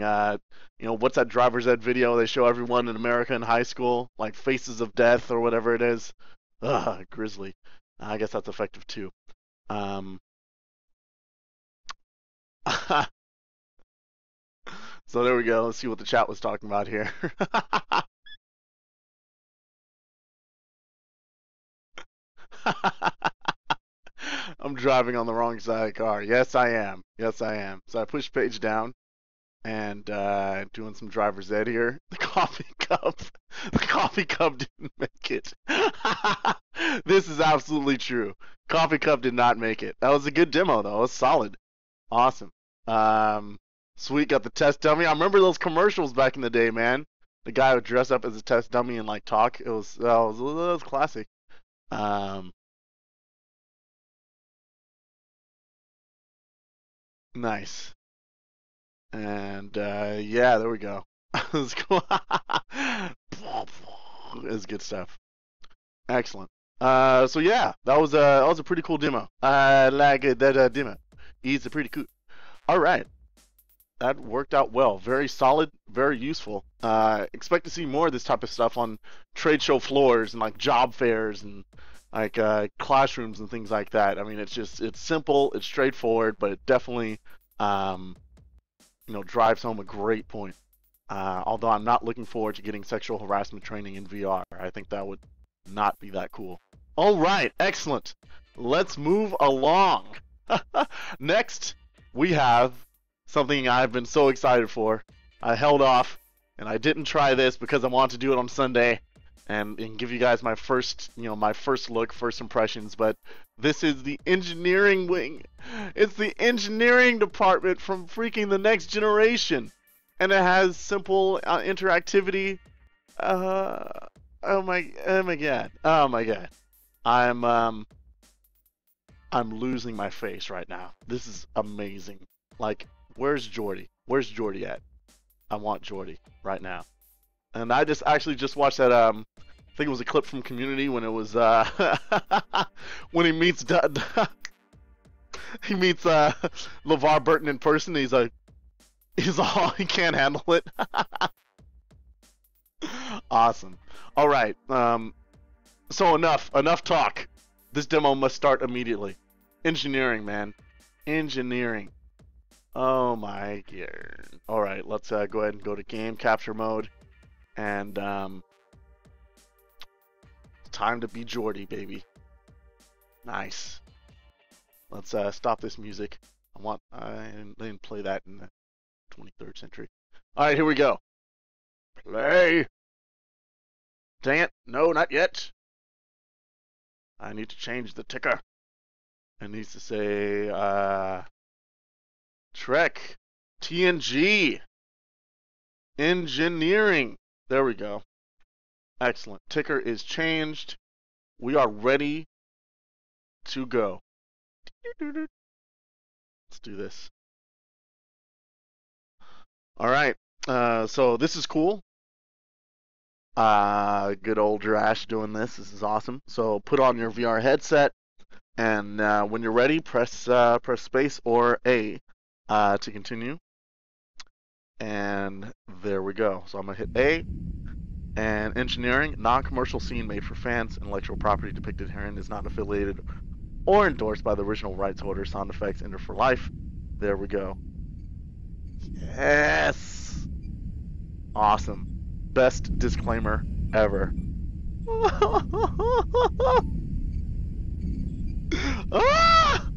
What's that driver's ed video they show everyone in America in high school, like Faces of Death or whatever it is. Ugh, grisly. I guess that's effective too. So there we go. Let's see what the chat was talking about here. I'm driving on the wrong side of the car. Yes, I am. Yes, I am. So I push page down and doing some driver's ed here. The coffee cup didn't make it. This is absolutely true. Coffee cup did not make it. That was a good demo though. It was solid. Awesome. Sweet, got the test dummy. I remember those commercials back in the day, man. The guy would dress up as a test dummy and like talk. It was classic. Nice. And yeah, there we go. It's cool. It's good stuff. Excellent. So yeah, that was a pretty cool demo. I like that demo. It's pretty cool. All right. That worked out well. Very solid, very useful. Expect to see more of this type of stuff on trade show floors and like job fairs and like classrooms and things like that. I mean, it's simple, it's straightforward, but it definitely drives home a great point. Although I'm not looking forward to getting sexual harassment training in VR. I think that would not be that cool. All right, excellent. Let's move along. Next, we have something I've been so excited for. I held off, and I didn't try this because I wanted to do it on Sunday, and give you guys my first, my first look, first impressions. But this is the engineering wing. It's the engineering department from freaking the next generation, and it has simple interactivity. Oh my god. Oh my god. I'm losing my face right now. This is amazing. Like, where's Jordy? Where's Jordy at? I want Jordy right now. And I actually just watched that I think it was a clip from Community when it was when he meets LeVar Burton in person. He's all he can't handle it. Awesome. All right. So enough talk. This demo must start immediately. Engineering, man. Engineering. Oh my god. All right, let's go ahead and go to game capture mode, and time to be Jordy, baby. Nice. Let's stop this music. I didn't play that in the 23rd century. All right, here we go. Play. Dang it. No, not yet. I need to change the ticker. It needs to say, Trek. TNG. Engineering. There we go. Excellent. Ticker is changed. We are ready to go. Let's do this. All right. So this is cool. Good old Drash doing this. This is awesome. So put on your VR headset, and when you're ready, press space or A to continue. And there we go. So I'm gonna hit A. And engineering, non-commercial scene made for fans. Intellectual property depicted herein is not affiliated or endorsed by the original rights holder. Sound effects enter for life. There we go. Yes. Awesome. Best disclaimer ever. Ah!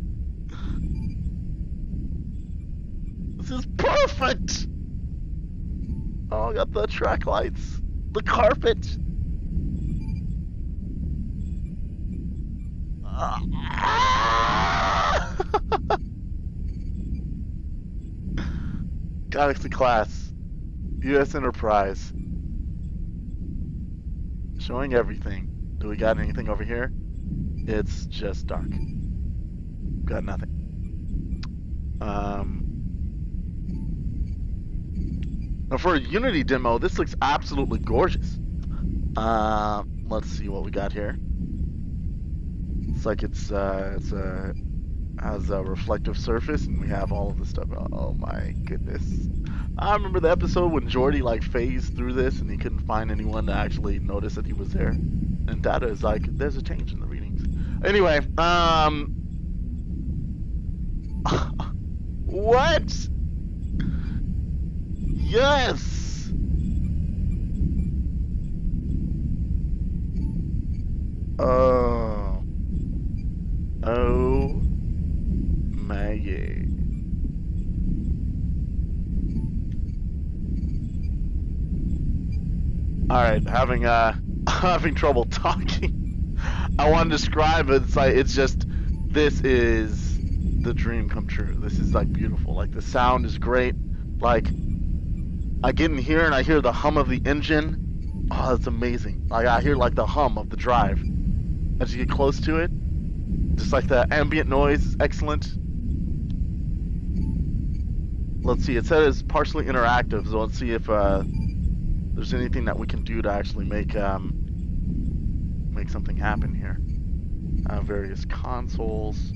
This is perfect. Oh, I got the track lights, the carpet. Galaxy class, U.S. Enterprise. Showing everything. Do we got anything over here? It's just dark. Got nothing. Now for a Unity demo, this looks absolutely gorgeous. Let's see what we got here. It's like it's has a reflective surface, and we have all of this stuff. Oh my goodness. I remember the episode when Jordy like phased through this and he couldn't find anyone to actually notice that he was there. And Data is like, there's a change in the readings. Anyway, what? Yes! Oh. Oh my god. Alright, having trouble talking. I want to describe it. It's just, this is the dream come true. This is like beautiful. Like the sound is great. Like I get in here and I hear the hum of the engine. Oh, that's amazing. Like I hear like the hum of the drive as you get close to it. Just like the ambient noise is excellent. Let's see. It says it's partially interactive, so let's see if there's anything that we can do to actually make something happen here. Various consoles.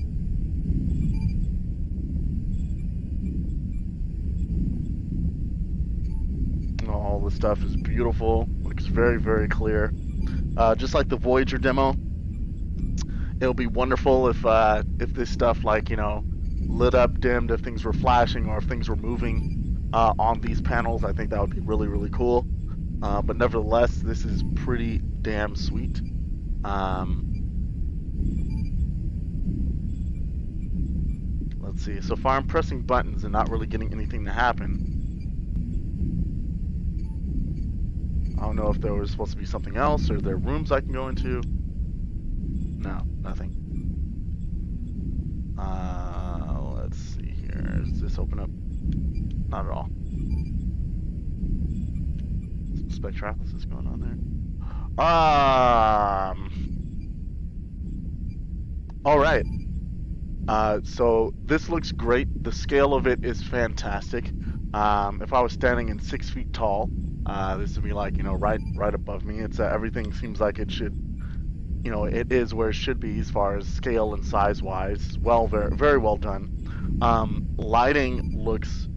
All the stuff is beautiful. Looks very, very clear. Just like the Voyager demo. It'll be wonderful if this stuff, like, lit up, dimmed, if things were flashing or if things were moving on these panels. I think that would be really, really cool. But nevertheless, this is pretty damn sweet. Let's see. So far, I'm pressing buttons and not really getting anything to happen. I don't know if there was supposed to be something else, or are there rooms I can go into? No, nothing. Let's see here. Does this open up? Not at all. Some spectrolysis going on there. All right. So this looks great. The scale of it is fantastic. If I was standing in 6 feet tall, this would be like, you know, right above me. It's everything seems like it should, you know, it is where it should be as far as scale and size wise. Well, very well done. Lighting looks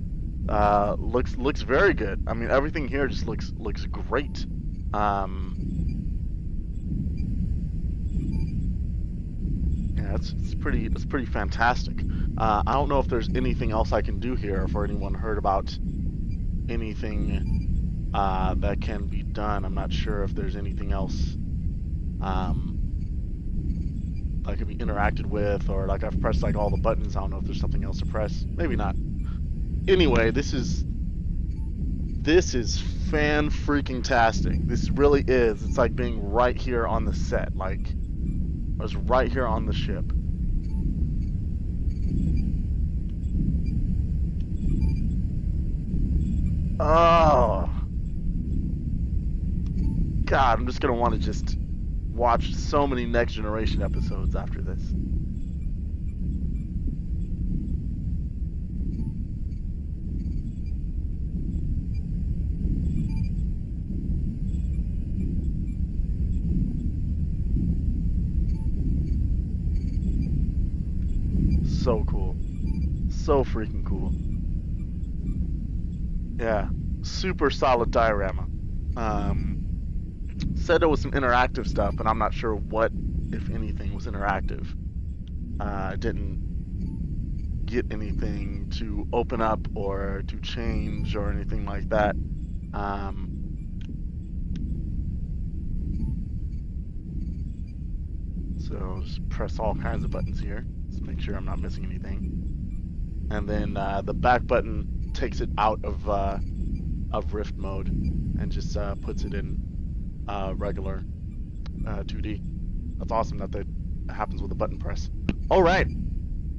very good. I mean, everything here just looks great. Yeah, it's pretty fantastic. I don't know if there's anything else I can do here, or if anyone heard about anything that can be done. I'm not sure if there's anything else that could be interacted with, or like I've pressed like all the buttons. I don't know if there's something else to press. Maybe not. Anyway, this is fan freaking tastic. This really is. It's like being right here on the set. Like I was right here on the ship. Oh God, I'm just gonna want to just watch so many Next Generation episodes after this. So cool. So freaking cool. Yeah. Super solid diorama. Said there was some interactive stuff, but I'm not sure what, if anything, was interactive. I didn't get anything to open up or to change or anything like that. So just press all kinds of buttons here. Just make sure I'm not missing anything. And then the back button takes it out of Rift mode and just puts it in regular 2D. That's awesome that happens with a button press. All right,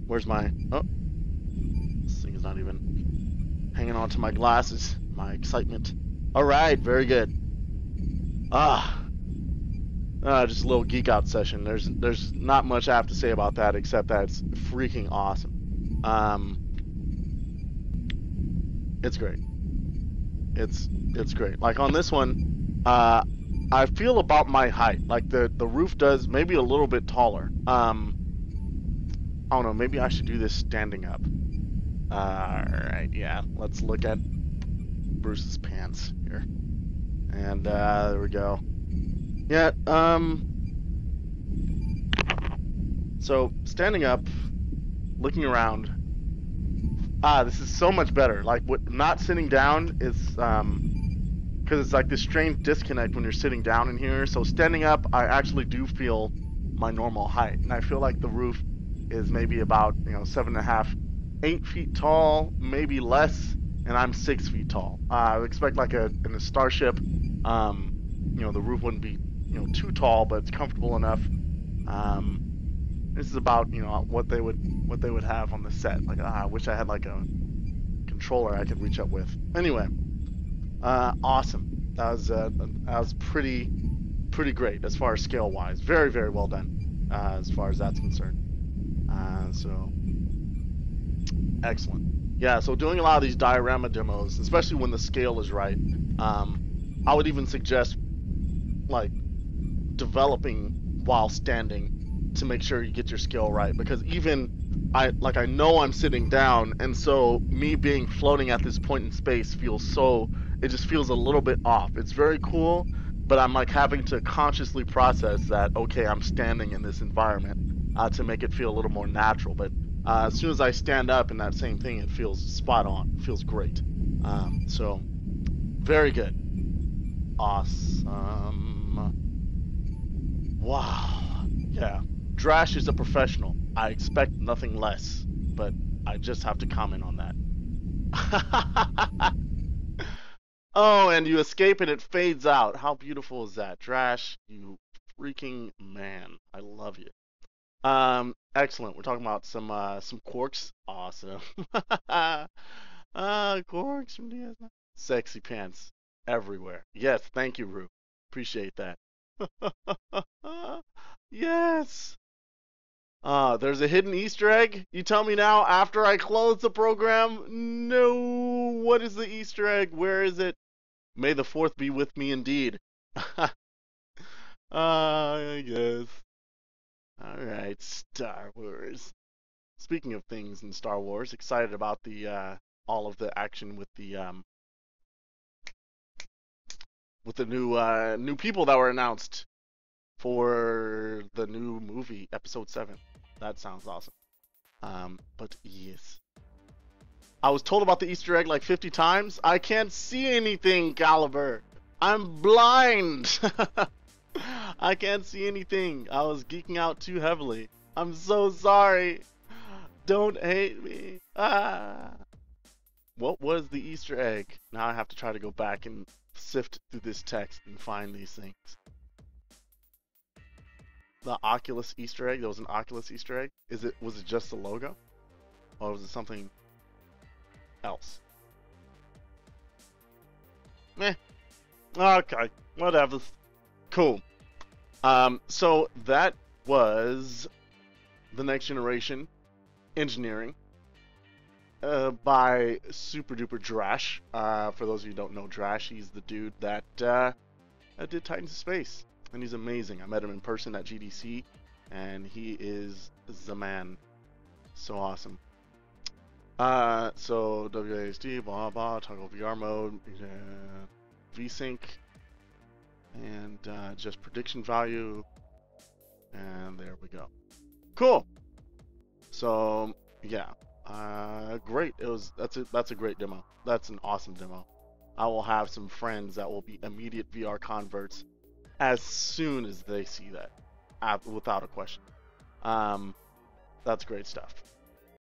where's my? Oh, this thing is not even hanging on to my glasses. My excitement. All right, very good. Just a little geek out session. There's not much I have to say about that except that it's freaking awesome. It's great. It's great. Like on this one, I feel about my height. Like the roof does maybe a little bit taller. I don't know. Maybe I should do this standing up. All right. Yeah. Let's look at Bruce's pants here. And there we go. Yeah. So standing up, looking around. This is so much better. Like not sitting down is because it's like this strange disconnect when you're sitting down in here. So standing up, I actually do feel my normal height, and I feel like the roof is maybe about 7.5, 8 feet tall, maybe less, and I'm 6 feet tall. I would expect like in a starship, the roof wouldn't be too tall, but it's comfortable enough. This is about what they would have on the set. Like I wish I had like a controller I could reach up with. Anyway, awesome. That was pretty great as far as scale wise. Very well done as far as that's concerned. So excellent. Yeah. So doing a lot of these diorama demos, especially when the scale is right, I would even suggest like developing while standing to make sure you get your scale right, because even I know I'm sitting down, and so me being floating at this point in space it just feels a little bit off. It's very cool, but I'm like having to consciously process that, okay, I'm standing in this environment to make it feel a little more natural. But as soon as I stand up in that same thing, it feels spot on. It feels great. So very good. Awesome. Wow. Yeah. Drash is a professional. I expect nothing less, but I just have to comment on that. Oh, and you escape and it fades out. How beautiful is that? Drash, you freaking man. I love you. Excellent. We're talking about some quarks. Awesome. Quarks from DS. Sexy pants everywhere. Yes, thank you, Rue. Appreciate that. Yes. There's a hidden Easter egg. You tell me now after I close the program. No. What is the Easter egg? Where is it? May the 4th be with me indeed. I guess. Alright, Star Wars. Speaking of things in Star Wars, excited about the all of the action with the new people that were announced for the new movie, Episode 7. That sounds awesome. But yes. I was told about the Easter egg like 50 times. I can't see anything, Caliber. I'm blind. I can't see anything. I was geeking out too heavily. I'm so sorry. Don't hate me. What was the Easter egg? Now I have to try to go back and sift through this text and find these things. The Oculus Easter egg. There was an Oculus Easter egg. Was it just the logo? Or was it something else? Meh. Okay. Whatever. Cool. So that was the Next Generation Engineering by Super Duper Drash. For those of you who don't know Drash, he's the dude that did Titans of Space, and he's amazing. I met him in person at GDC, and he is the man. So awesome. So WASD, blah blah, toggle VR mode, VSync, and just prediction value, and there we go. Cool. So yeah, great. That's a great demo. That's an awesome demo. I will have some friends that will be immediate VR converts as soon as they see that, without a question. That's great stuff.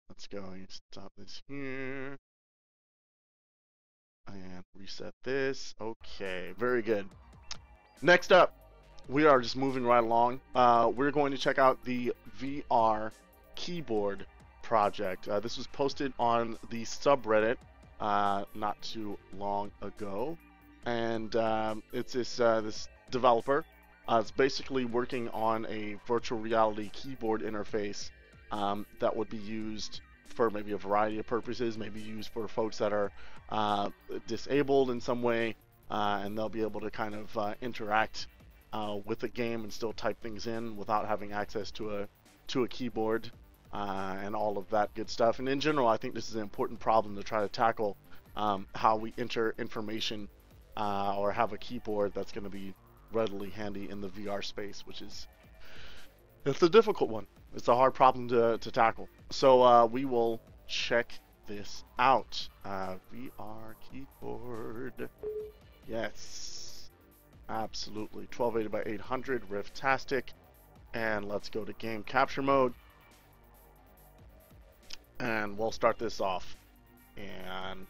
Let's go and stop this here and reset this. Okay, very good. Next up, we are just moving right along. We're going to check out the VR keyboard project. This was posted on the subreddit not too long ago, and it's this developer. It's basically working on a virtual reality keyboard interface that would be used for maybe a variety of purposes, maybe used for folks that are disabled in some way, and they'll be able to kind of interact with the game and still type things in without having access to a keyboard and all of that good stuff. And in general, I think this is an important problem to try to tackle, how we enter information or have a keyboard that's going to be readily handy in the VR space, which is it's a difficult one. It's a hard problem to tackle. So we will check this out. VR keyboard. Yes. Absolutely. 1280 by 800. Riftastic. And let's go to game capture mode. And we'll start this off. And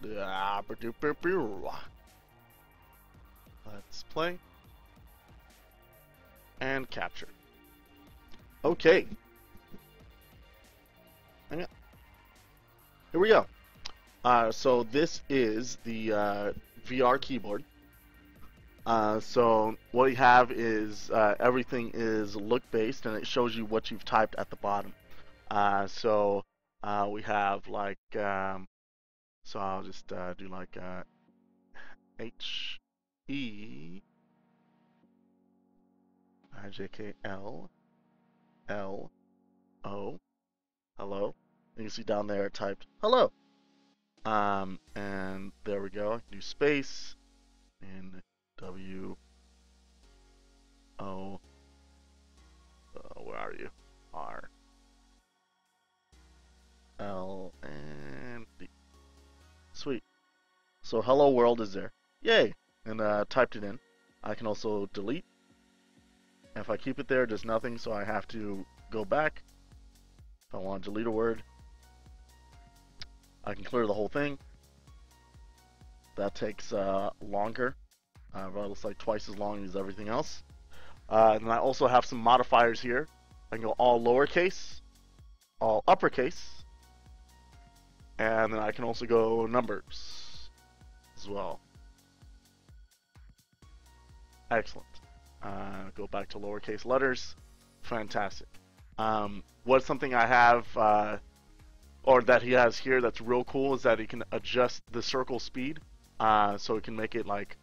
let's play. And capture. Okay. Here we go. So this is the VR keyboard. So what you have is everything is look based, and it shows you what you've typed at the bottom. So we have like so I'll just do like HEIJKL LO hello. You can see down there it typed hello. And there we go. I can do space and W O where are you? R L and D. Sweet. So hello world is there. Yay! And typed it in. I can also delete. If I keep it there, it does nothing, so I have to go back. If I want to delete a word, I can clear the whole thing. that takes longer. Well, it's like twice as long as everything else. And I also have some modifiers here. I can go all lowercase, all uppercase, and then I can also go numbers as well. Excellent. Go back to lowercase letters. Fantastic. What's something I have, or that he has here that's real cool, is that he can adjust the circle speed, so it can make it like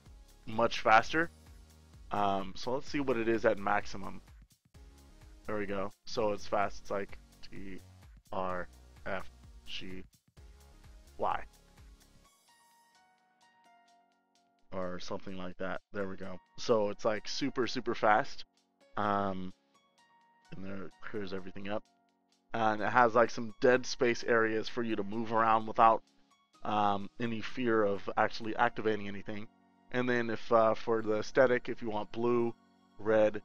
much faster. So let's see what it is at maximum. There we go. So it's fast. It's like T, R, F, G, Y. Or something like that. There we go. So it's like super, super fast. And there clears everything up. And it has like some dead space areas for you to move around without any fear of actually activating anything. And then if for the aesthetic, if you want blue, red,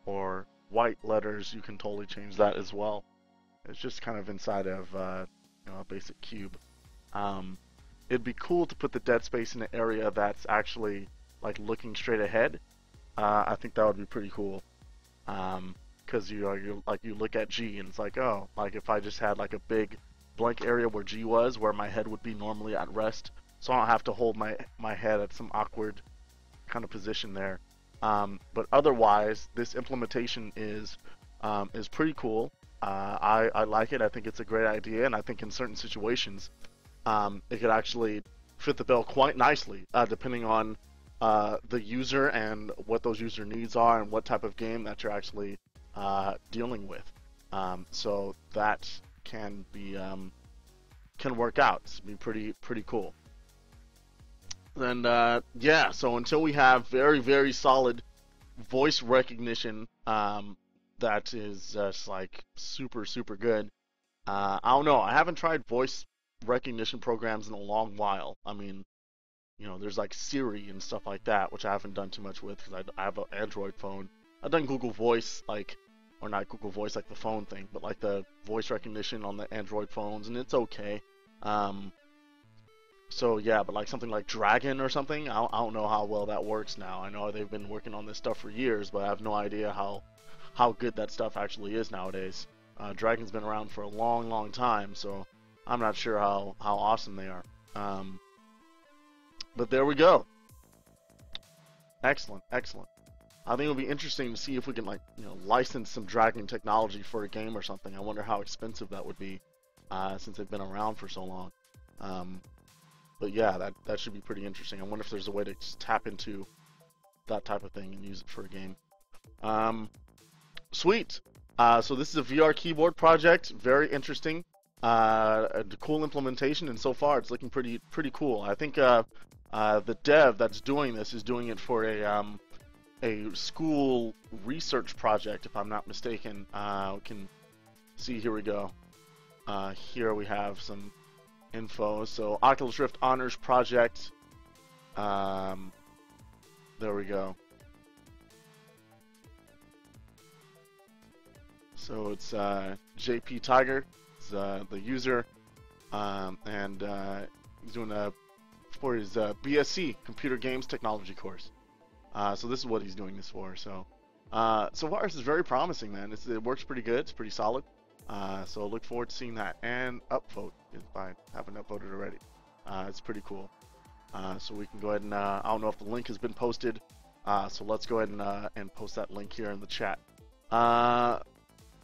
or white letters, you can totally change that as well. It's just kind of inside of a basic cube. It'd be cool to put the dead space in an area that's actually like looking straight ahead. I think that would be pretty cool. Because you look at G and it's like, oh, like if I just had like a big blank area where G was, where my head would be normally at rest, so I don't have to hold my head at some awkward kind of position there. But otherwise, this implementation is pretty cool. I like it. I think it's a great idea, and I think in certain situations, it could actually fit the bill quite nicely, depending on the user and what those user needs are and what type of game that you're actually dealing with. So that can work out. It's be pretty cool. And yeah, so until we have very, very solid voice recognition that is just like super, super good, I don't know. I haven't tried voice recognition programs in a long while. I mean, there's like Siri and stuff like that, which I haven't done too much with because I have an Android phone. I've done Google Voice, or not Google Voice like the phone thing, but like the voice recognition on the Android phones, and it's okay. So yeah, but like something like Dragon or something, I don't know how well that works now. I know they've been working on this stuff for years, but I have no idea how good that stuff actually is nowadays. Dragon's been around for a long, long time, so I'm not sure how awesome they are. But there we go. Excellent, excellent. I think it'll be interesting to see if we can license some Dragon technology for a game or something. I wonder how expensive that would be, since they've been around for so long. But yeah, that should be pretty interesting. I wonder if there's a way to just tap into that type of thing and use it for a game. Sweet. So this is a VR keyboard project. Very interesting. A cool implementation, and so far it's looking pretty cool. I think the dev that's doing this is doing it for a school research project, if I'm not mistaken. We can see, here we go. Here we have some info. So Oculus Rift Honors Project. There we go. So it's JP Tiger is the user, and he's doing for his BSc Computer Games Technology course. So this is what he's doing this for. So so far this is very promising, man. It works pretty good. It's pretty solid. So look forward to seeing that, and upvote if I haven't upvoted already. It's pretty cool. So we can go ahead and I don't know if the link has been posted. So let's go ahead and post that link here in the chat.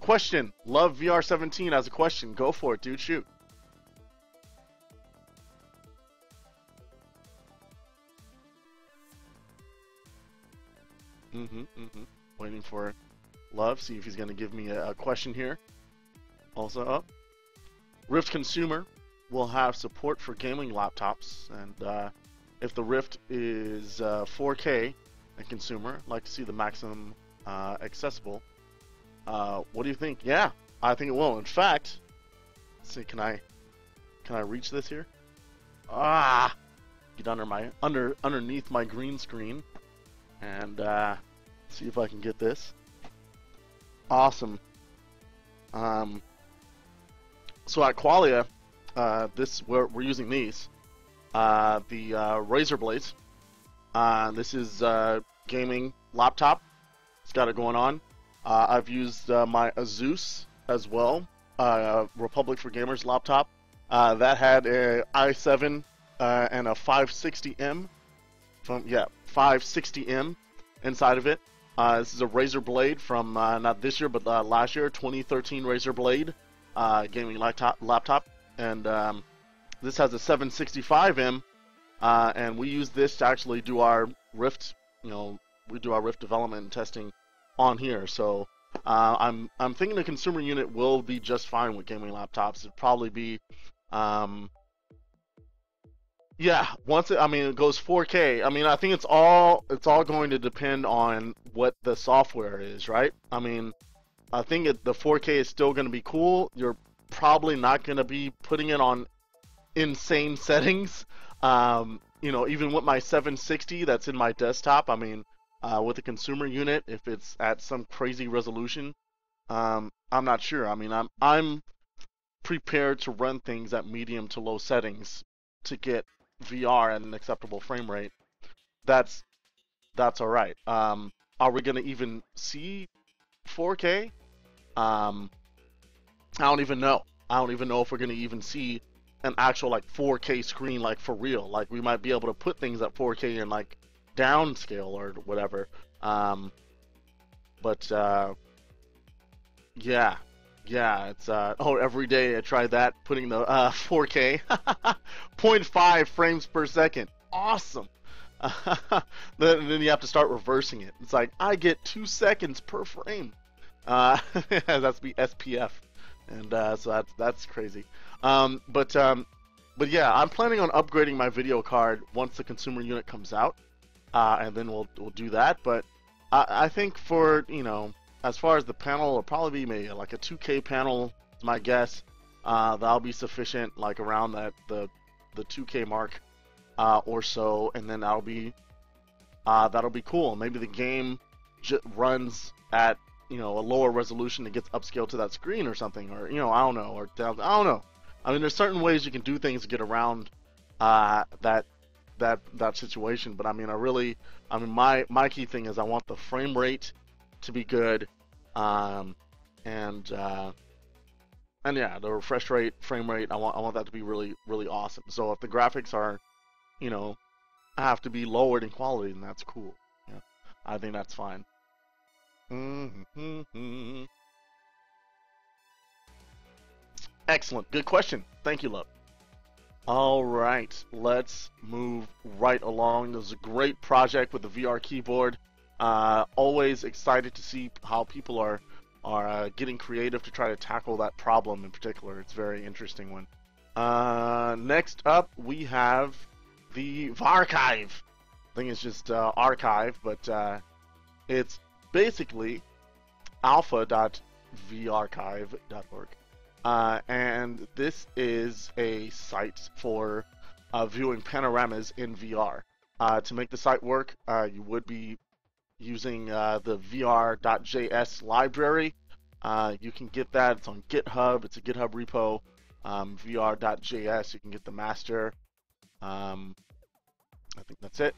Question. Love VR17 as a question. Go for it, dude. Shoot. Waiting for Love. See if he's going to give me a question here. Also up. Rift Consumer will have support for gaming laptops, and if the Rift is 4K and consumer, I'd like to see the maximum accessible. What do you think? Yeah, I think it will. In fact, let's see, can I reach this here? Get underneath my green screen and see if I can get this. Awesome. So at Qualia, we're using these. the Razer Blades. This is gaming laptop. It's got it going on. I've used my Asus as well, Republic for Gamers laptop. That had a i7 and a 560M. 560M inside of it. This is a Razer Blade from not this year, but last year, 2013 Razer Blade gaming laptop. And this has a 765M, and we use this to actually do our Rift. We do our Rift development and testing on here. So I'm thinking the consumer unit will be just fine with gaming laptops. It'd probably be once it goes 4K. I think it's all going to depend on what the software is, right? I think the 4K is still going to be cool. You're probably not going to be putting it on insane settings. Even with my 760 that's in my desktop, with the consumer unit, if it's at some crazy resolution, I'm not sure. I'm prepared to run things at medium to low settings to get VR at an acceptable frame rate. That's all right. Are we gonna even see 4K? I don't even know. I don't even know if we're gonna even see an actual 4K screen for real. We might be able to put things at 4K in downscale or whatever. It's every day I try that, putting the 4K 0.5 frames per second. Awesome. Then you have to start reversing it. It's I get 2 seconds per frame. That's be SPF, and so that's crazy. But yeah, I'm planning on upgrading my video card once the consumer unit comes out, and then we'll do that. But I think for as far as the panel, it'll probably be maybe a 2K panel, is my guess. That'll be sufficient, around the 2K mark or so, and then that'll be cool. Maybe the game runs at a lower resolution and gets upscaled to that screen or something, or I don't know, or I don't know. There's certain ways you can do things to get around that situation. But my key thing is I want the frame rate to be good, and yeah, the refresh rate, frame rate, I want that to be really, really awesome. So if the graphics are, have to be lowered in quality, then that's cool. Yeah, I think that's fine. Excellent, good question. Thank you, love. All right, let's move right along. This is a great project with the VR keyboard. Always excited to see how people are getting creative to try to tackle that problem in particular. It's a very interesting one. Next up, we have the VRchive. I think it's just archive, but it's basically alpha.vrchive.org. And this is a site for viewing panoramas in VR. To make the site work, you would be using the VR.js library. You can get that. It's on GitHub. It's a GitHub repo. VR.js. You can get the master. I think that's it.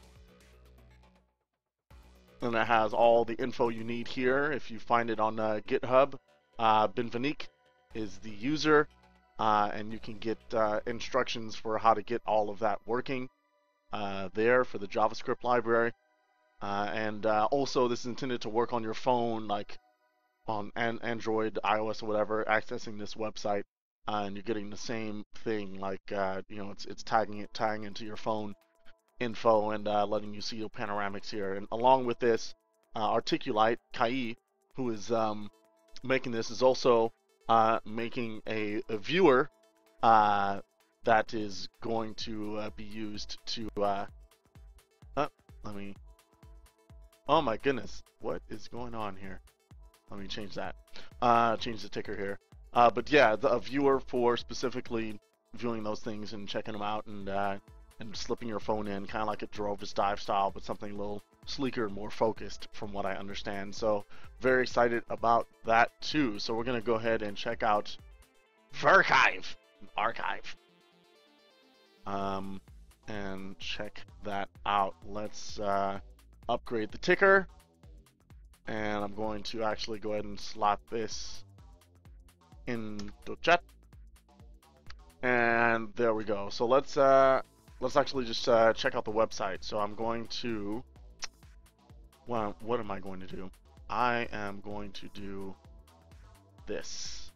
And it has all the info you need here. If you find it on GitHub, Benvenique is the user, and you can get instructions for how to get all of that working there for the JavaScript library. And also, this is intended to work on your phone, on Android, iOS, or whatever, accessing this website, and you're getting the same thing. It's tagging into your phone info and letting you see your panoramics here. And along with this, Articulite Kai, who is making this, is also making a viewer that is going to be used to. Oh my goodness, what is going on here? Let me change that. Change the ticker here. But yeah, a viewer for specifically viewing those things and checking them out and slipping your phone in, kind of like a Drovis dive style, but something a little sleeker and more focused, from what I understand. So very excited about that too. So we're gonna go ahead and check out VRchive archive. and check that out. Let's upgrade the ticker, and I'm going to actually go ahead and slot this into chat, and there we go. So let's actually just check out the website. So I'm going to, well, what am I going to do? I am going to do this.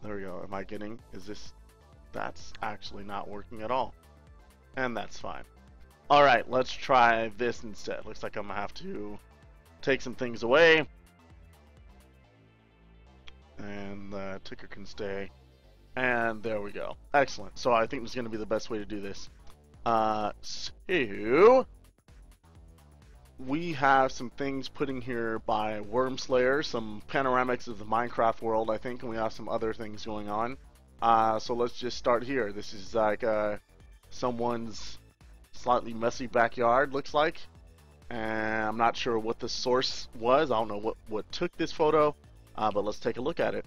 There we go. Am I getting, is this, that's actually not working at all. And that's fine. All right, let's try this instead. Looks like I'm gonna have to take some things away. And the ticker can stay. And there we go. Excellent. So I think this is gonna be the best way to do this. So we have some things put in here by Wormslayer, some panoramics of the Minecraft world, I think, and we have some other things going on. So let's just start here. This is like someone's slightly messy backyard, looks like, and I'm not sure what the source was. I don't know what took this photo, but let's take a look at it.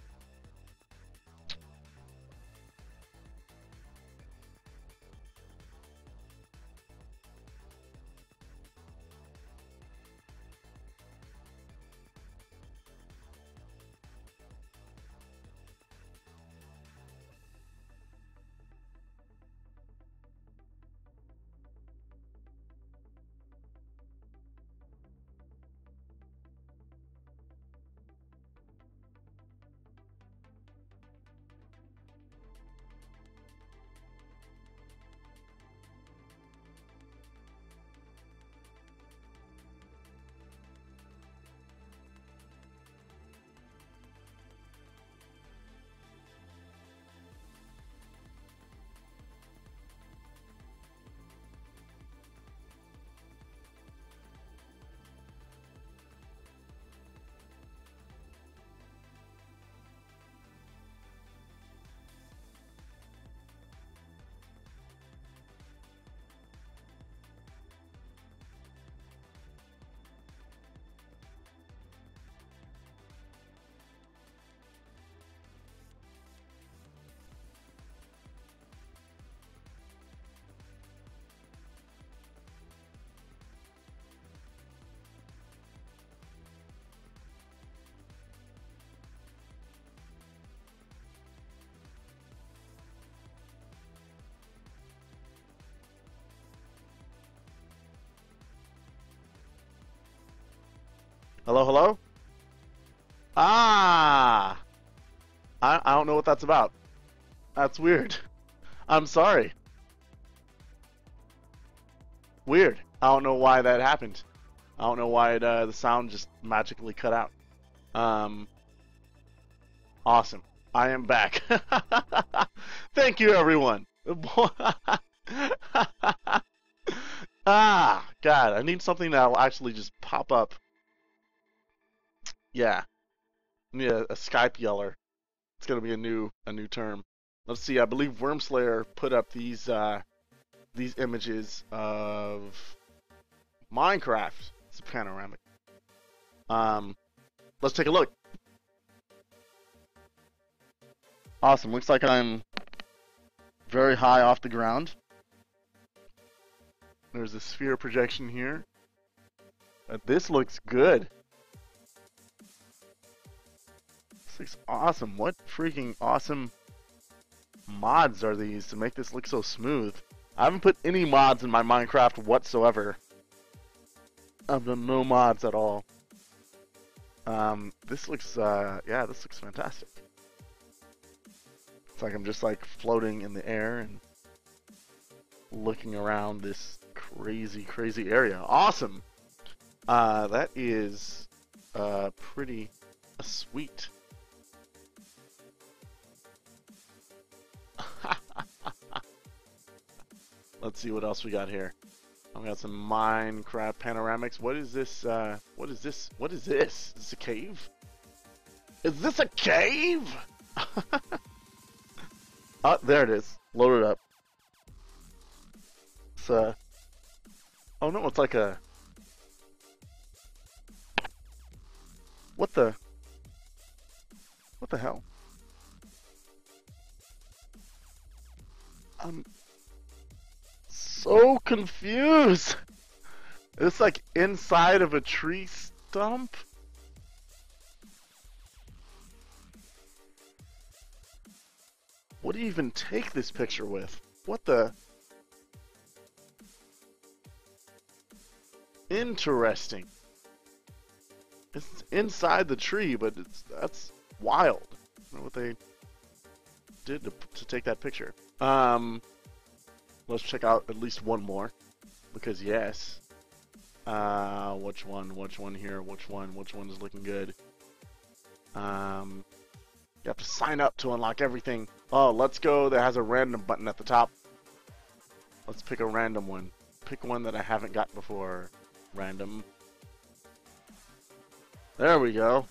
Hello, hello? Ah! I don't know what that's about. That's weird. I'm sorry. Weird. I don't know why that happened. I don't know why the sound just magically cut out. Awesome. I am back. Thank you, everyone. Ah, God, I need something that will actually just pop up. Yeah, I need a Skype yeller. It's gonna be a new term. Let's see. I believe Wormslayer put up these images of Minecraft. It's a panoramic. Let's take a look. Awesome. Looks like I'm very high off the ground. There's a sphere projection here. This looks good. This looks awesome. What freaking awesome mods are these to make this look so smooth? I haven't put any mods in my Minecraft whatsoever. I've done no mods at all. This looks, yeah, this looks fantastic. It's like I'm just like floating in the air and looking around this crazy area. Awesome! That is, pretty sweet. Let's see what else we got here. We got some Minecraft panoramics. What is this? What is this? What is this? Is this a cave? Is this a cave? Oh, there it is. Load it up. It's oh no, it's like a. What the hell? I'm so confused. It's like inside of a tree stump. What do you even take this picture with? What the? Interesting. It's inside the tree, but that's wild. I don't know what they did to take that picture. Let's check out at least one more, because yes. Which one here? Which one is looking good? You have to sign up to unlock everything. Oh, let's go. That has a random button at the top. Let's pick a random one. Pick one that I haven't got before. Random. There we go.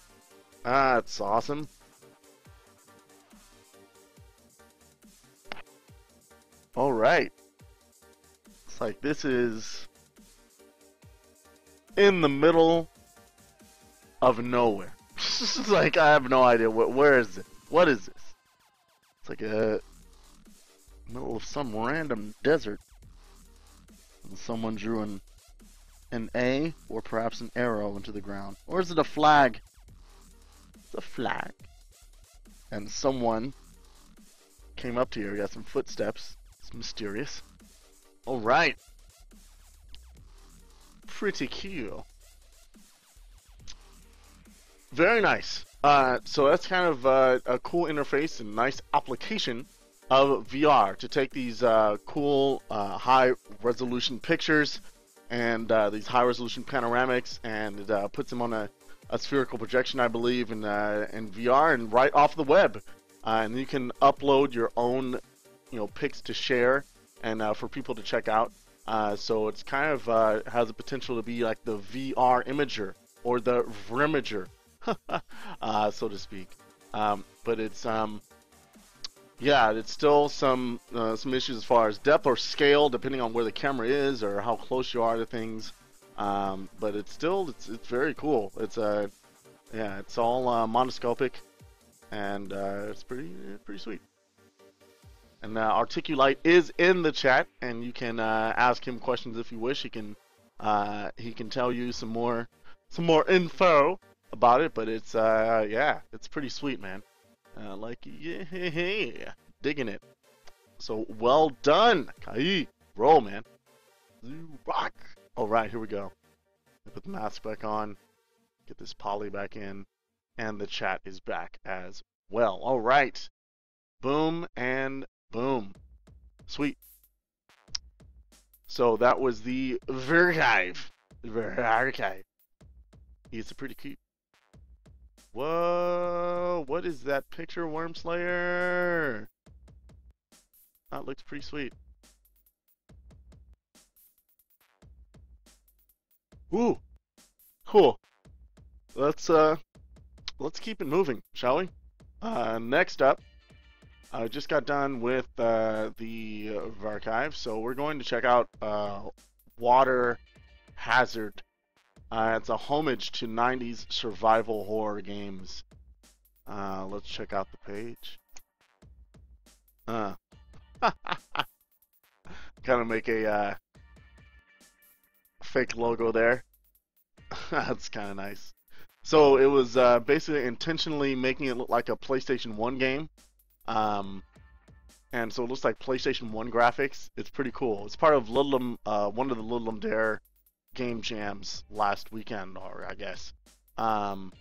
That's awesome. Alright. It's like this is in the middle of nowhere. It's like I have no idea where is it? What is this? It's like a middle of some random desert. And someone drew an A or perhaps an arrow into the ground. Or is it a flag? It's a flag. And someone came up to here, got some footsteps. It's mysterious. Alright. Pretty cool. Very nice. So that's kind of a cool interface and nice application of VR to take these cool high resolution pictures and these high resolution panoramics, and it puts them on a spherical projection, I believe, in VR and right off the web. And you can upload your own, pics to share and for people to check out. So it's kind of has the potential to be like the VR imager or the Vrimager, so to speak. But it's yeah, it's still some issues as far as depth or scale, depending on where the camera is or how close you are to things. But it's very cool. It's yeah, it's all monoscopic, and it's pretty sweet. And Articulite is in the chat, and you can ask him questions if you wish. He can tell you some more info about it. But it's yeah, it's pretty sweet, man. Yeah, digging it. So well done, Kai. Roll, man. You rock. All right, here we go. Put the mask back on. Get this poly back in, and the chat is back as well. All right. Boom and boom. Sweet. So that was the VRchive. VRchive. It's pretty cute. Whoa, what is that picture, Worm Slayer? That looks pretty sweet. Ooh, cool. Let's keep it moving, shall we? Next up, I just got done with the VRchive, so we're going to check out Water Hazard. It's a homage to 90s survival horror games. Let's check out the page. Kind of make a fake logo there. That's kind of nice. So it was basically intentionally making it look like a PlayStation 1 game. And so it looks like PlayStation 1 graphics. It's pretty cool. It's part of one of the Littlum Dare game jams last weekend, or I guess. All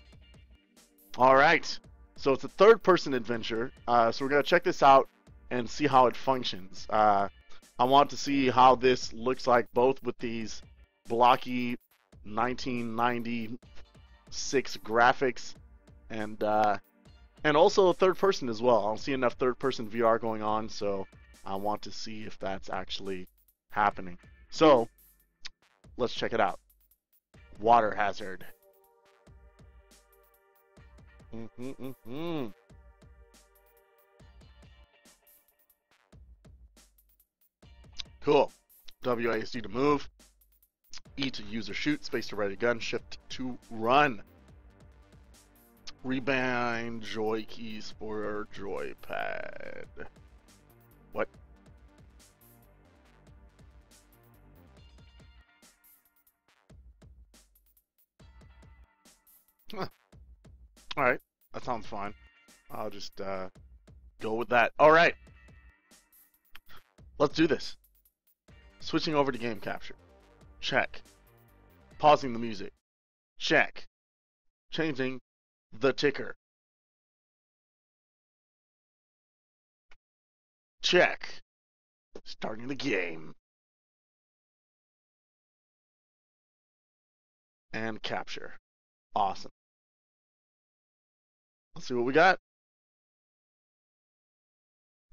right, so it's a third-person adventure. So we're gonna check this out and see how it functions. I want to see how this looks like both with these blocky 1996 graphics and also third-person as well. I don't see enough third-person VR going on, so I want to see if that's actually happening. So let's check it out. Water Hazard. Cool. WASD to move. E to use or shoot. Space to ready gun. Shift to run. Rebind joy keys for joypad. What? All right, that sounds fine. I'll just go with that. All right, let's do this. Switching over to game capture. Check. Pausing the music. Check. Changing the ticker. Check. Starting the game. And capture. Awesome. Let's see what we got.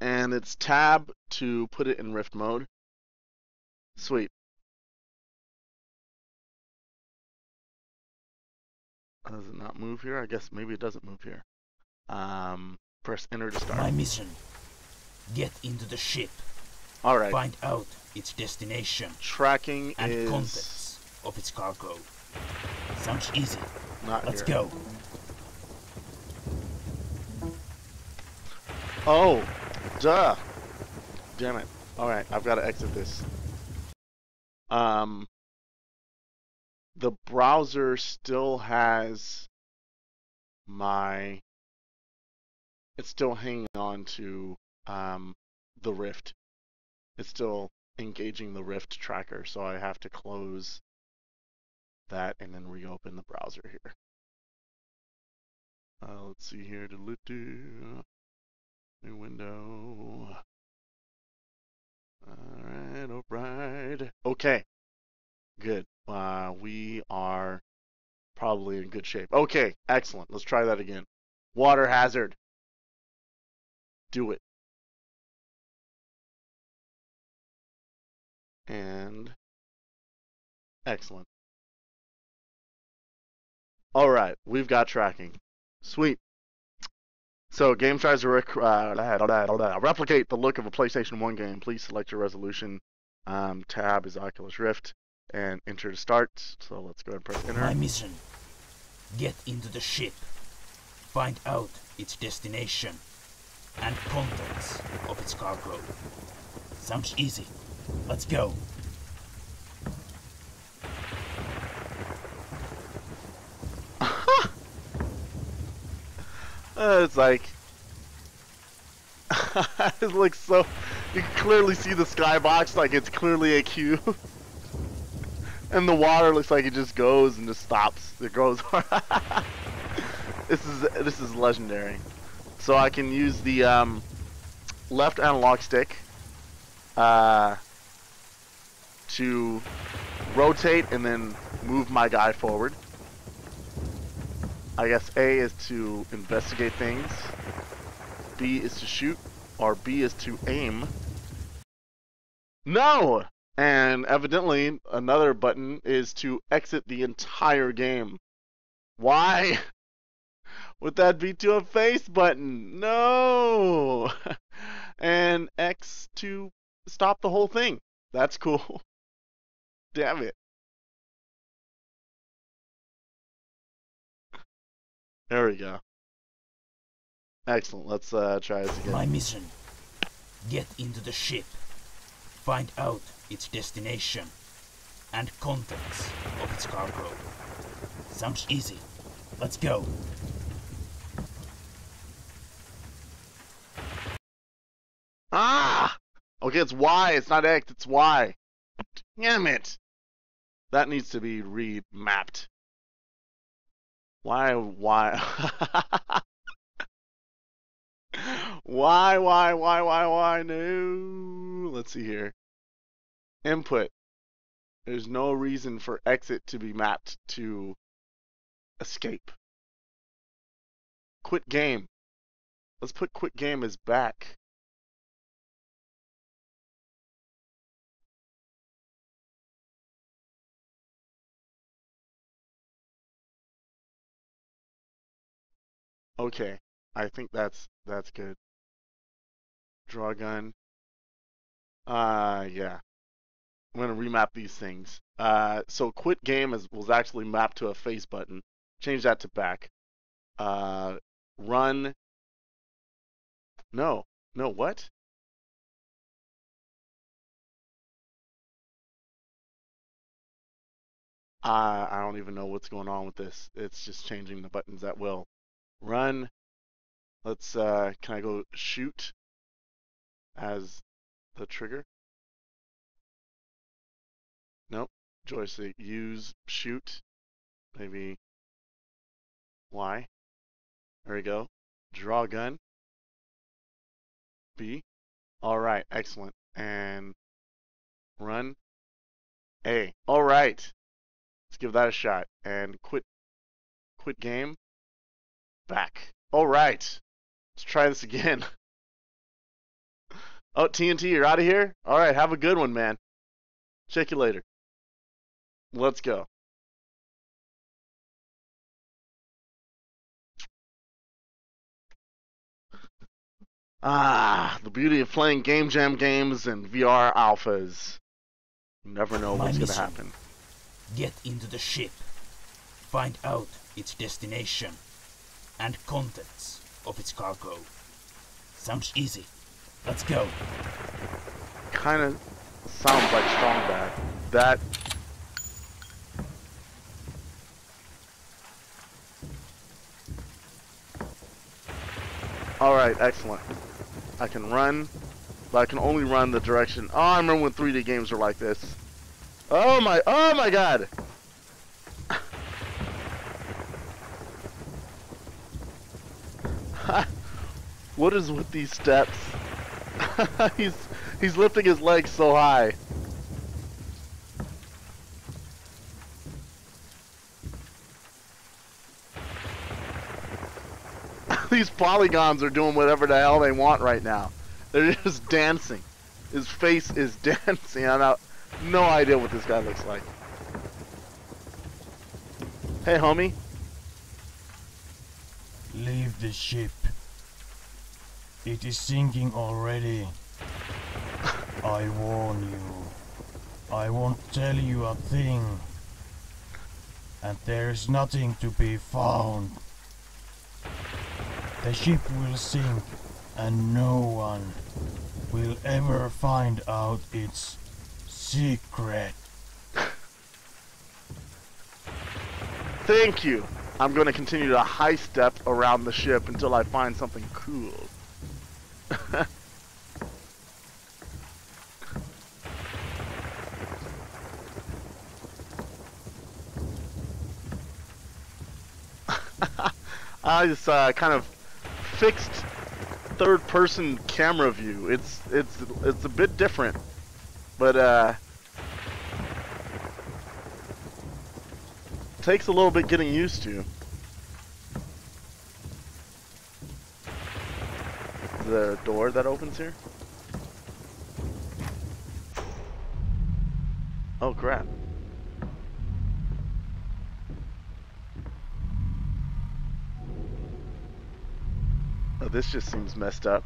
And it's tab to put it in Rift mode. Sweet. Does it not move here? I guess maybe it doesn't move here. Press enter to start. My mission. Get into the ship. Alright. Find out its destination. Tracking and is contents of its cargo. Sounds easy. Not Let's here. go. Oh, duh. Damn it. Alright, I've got to exit this. The browser still has my... It's still hanging on to the Rift. It's still engaging the Rift tracker, so I have to close that and then reopen the browser here. Let's see here. New window. Alright. Okay. Good. We are probably in good shape. Okay, excellent. Let's try that again. Water hazard. Do it. And excellent. Alright, we've got tracking. Sweet. So, game tries to replicate the look of a PlayStation 1 game. Please select your resolution. Tab is Oculus Rift. And enter to start. So, let's go ahead and press enter. My mission. Get into the ship. Find out its destination. And contents of its cargo. Sounds easy. Let's go. It's like... it looks so... You can clearly see the skybox like it's clearly a cube. And the water looks like it just goes and just stops. It goes... This is legendary. So I can use the left analog stick to rotate and then move my guy forward. I guess A is to investigate things, B is to shoot, or B is to aim. No! And evidently another button is to exit the entire game. Why would that be to a face button? No! And X to stop the whole thing. That's cool. Damn it. There we go. Excellent. Let's try this again. My mission. Get into the ship. Find out its destination. And contents of its cargo. Sounds easy. Let's go. Ah! Okay, it's Y. It's not X. It's Y. Damn it. That needs to be remapped. Why? Why? Why? No. Let's see here. Input. There's no reason for exit to be mapped to escape. Quit game. Let's put quit game as back. Okay, I think that's good. Draw gun. Yeah. I'm gonna remap these things. So quit game was actually mapped to a face button. Change that to back. Run. No, what? I don't even know what's going on with this. It's just changing the buttons at will. Run. Let's, can I go shoot as the trigger? Nope. Joystick. Use shoot. Maybe Y. There we go. Draw gun. B. Alright, excellent. And run. A. Alright. Let's give that a shot. And quit game. Back. Alright. Let's try this again. Oh, TNT, you're out of here? Alright, have a good one, man. Check you later. Let's go. Ah, the beauty of playing Game Jam games and VR alphas. You never know what's going to happen. Get into the ship. Find out its destination and contents of its cargo. Sounds easy. Let's go. Kind of sounds like strong bad. That. Alright, excellent. I can run, but I can only run the direction. Oh, I remember when 3D games were like this. Oh my god! What is with these steps? He's lifting his legs so high. These polygons are doing whatever the hell they want right now. They're just dancing. His face is dancing. I have no idea what this guy looks like. Hey, homie. Leave the ship. It is sinking already. I warn you. I won't tell you a thing. And there's nothing to be found. The ship will sink, and no one will ever find out its secret. Thank you. I'm going to continue to high step around the ship until I find something cool. I just kind of fixed third-person camera view. It's a bit different, but takes a little bit getting used to. The door that opens here. Oh crap. Oh, this just seems messed up.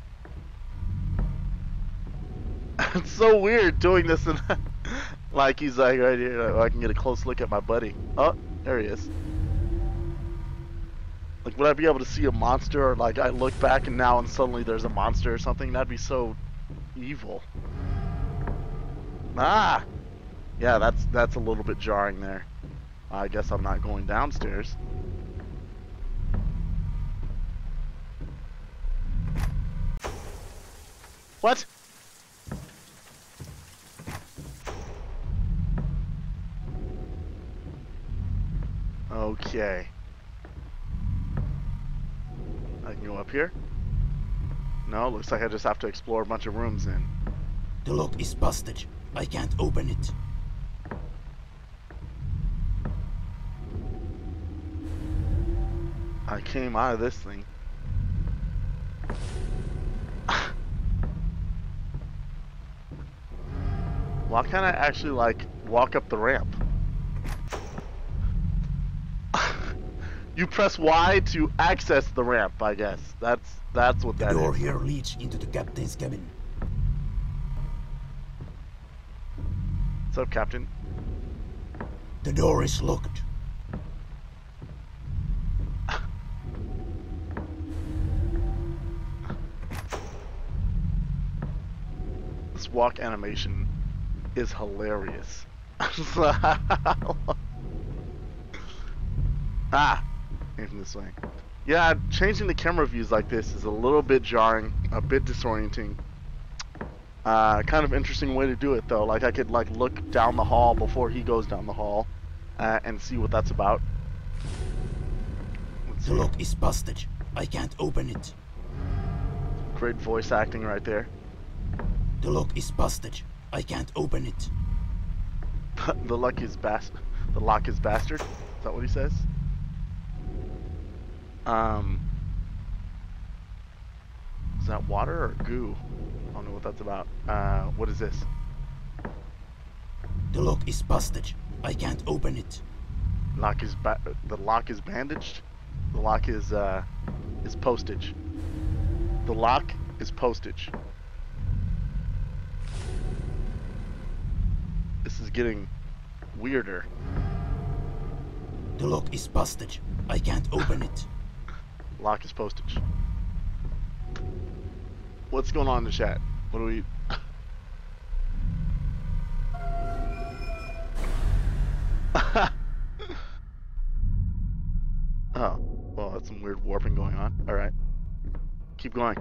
It's so weird doing this and like he's like right here. I can get a close look at my buddy. Oh, there he is. Like, would I be able to see a monster, or like I look back and now and suddenly there's a monster or something? That'd be so evil. Ah, yeah, that's a little bit jarring there. I guess I'm not going downstairs. What? Okay. I can go up here? No, looks like I just have to explore a bunch of rooms in. The lock is busted. I can't open it. I came out of this thing. Why can't I actually, like, walk up the ramp? You press Y to access the ramp, I guess. That's what that is. The door here leads into the captain's cabin. What's up, Captain? The door is locked. This walk animation is hilarious. Ah! Came from this way. Yeah, changing the camera views like this is a little bit jarring, a bit disorienting. Kind of interesting way to do it though. Like I could like look down the hall before he goes down the hall, and see what that's about. Let's The see. lock is busted. I can't open it. Great voice acting right there. The lock is busted. I can't open it. The lock is bastard. Is that what he says? Is that water or goo? I don't know what that's about. What is this? The lock is busted. I can't open it. The lock is bandaged. The lock is postage. The lock is postage. This is getting weirder. The lock is busted. I can't open it. Lock is postage. What's going on in the chat? What do we... Oh, well, that's some weird warping going on. Alright. Keep going.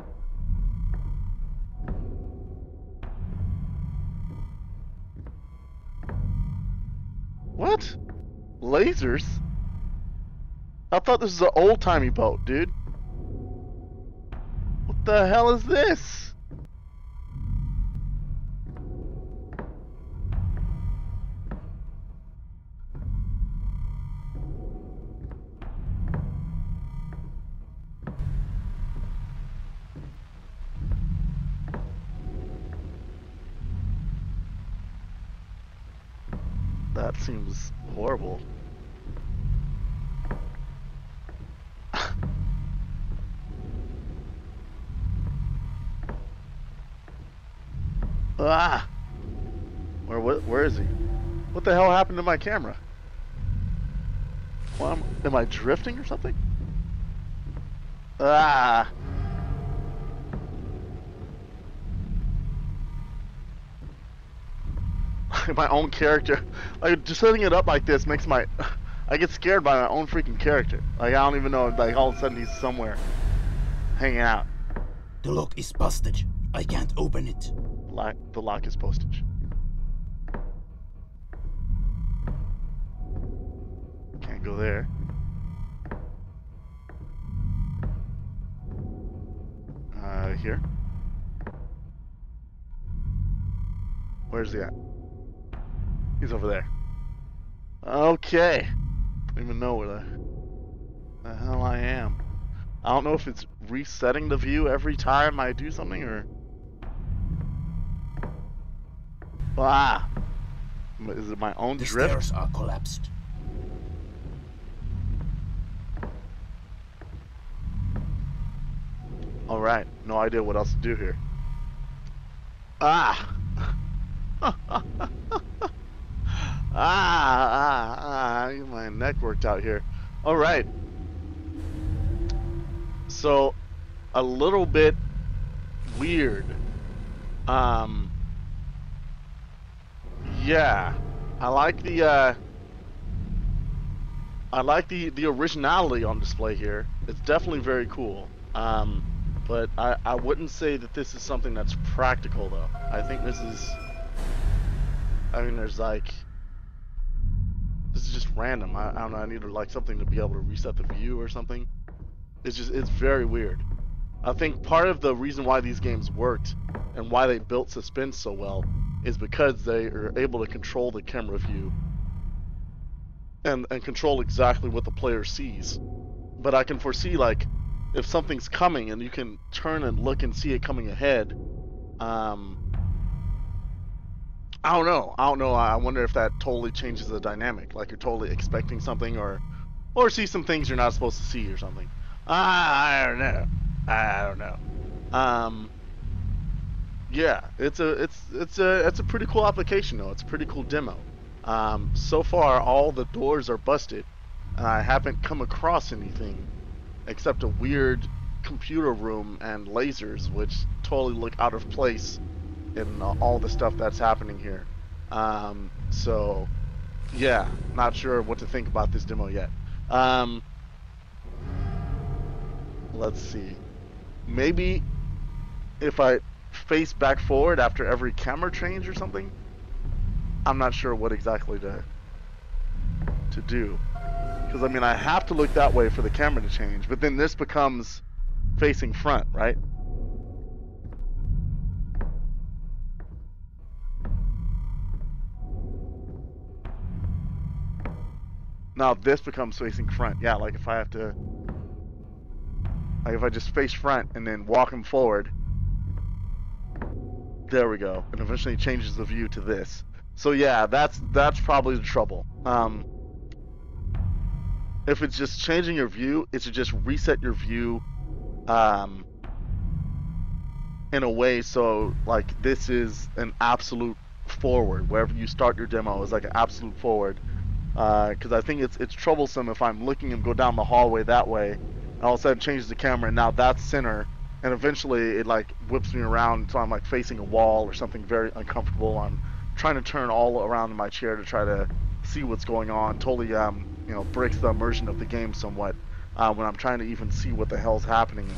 What? Lasers? I thought this was an old-timey boat, dude. What the hell is this? That seems horrible. Ah! Where is he? What the hell happened to my camera? Well, am I drifting or something? Ah! My own character. Like, just setting it up like this makes my... I get scared by my own freaking character. Like, I don't even know, like, all of a sudden he's somewhere hanging out. The lock is busted. I can't open it. The lock is postage. Can't go there. Here. Where's he at? He's over there. Okay. I don't even know where the hell I am. I don't know if it's resetting the view every time I do something or... Ah! Is it my own The drift? stairs are collapsed. Alright, no idea what else to do here. Ah! I get my neck worked out here. Alright. So, a little bit weird. Yeah. I like the originality on display here. It's definitely very cool. But I wouldn't say that this is something that's practical though. I think this is... I mean, there's like... This is just random. I don't know, I need like something to be able to reset the view or something. It's very weird. I think part of the reason why these games worked and why they built suspense so well is because they are able to control the camera view and control exactly what the player sees. But I can foresee, like, if something's coming and you can turn and look and see it coming ahead, I don't know. I wonder if that totally changes the dynamic. Like you're totally expecting something or see some things you're not supposed to see or something. I don't know. Yeah, it's a pretty cool application though. It's a pretty cool demo. So far all the doors are busted. I haven't come across anything except a weird computer room and lasers, which totally look out of place in all the stuff that's happening here. So yeah, not sure what to think about this demo yet. let's see. Maybe if I face back forward after every camera change or something. I'm not sure what exactly to do. Because, I mean, I have to look that way for the camera to change, but then this becomes facing front, right? Now this becomes facing front. Yeah, like if I have to... Like if I just face front and then walk him forward. There we go. And eventually it changes the view to this. So yeah, that's probably the trouble. If it's just changing your view, it should just reset your view in a way so like this is an absolute forward. Wherever you start your demo is like an absolute forward. Because I think it's troublesome if I'm looking him go down the hallway that way, and all of a sudden it changes the camera and now that's center, and eventually it like whips me around so I'm like facing a wall or something very uncomfortable. I'm trying to turn all around in my chair to try to see what's going on. Totally you know, breaks the immersion of the game somewhat when I'm trying to even see what the hell's happening and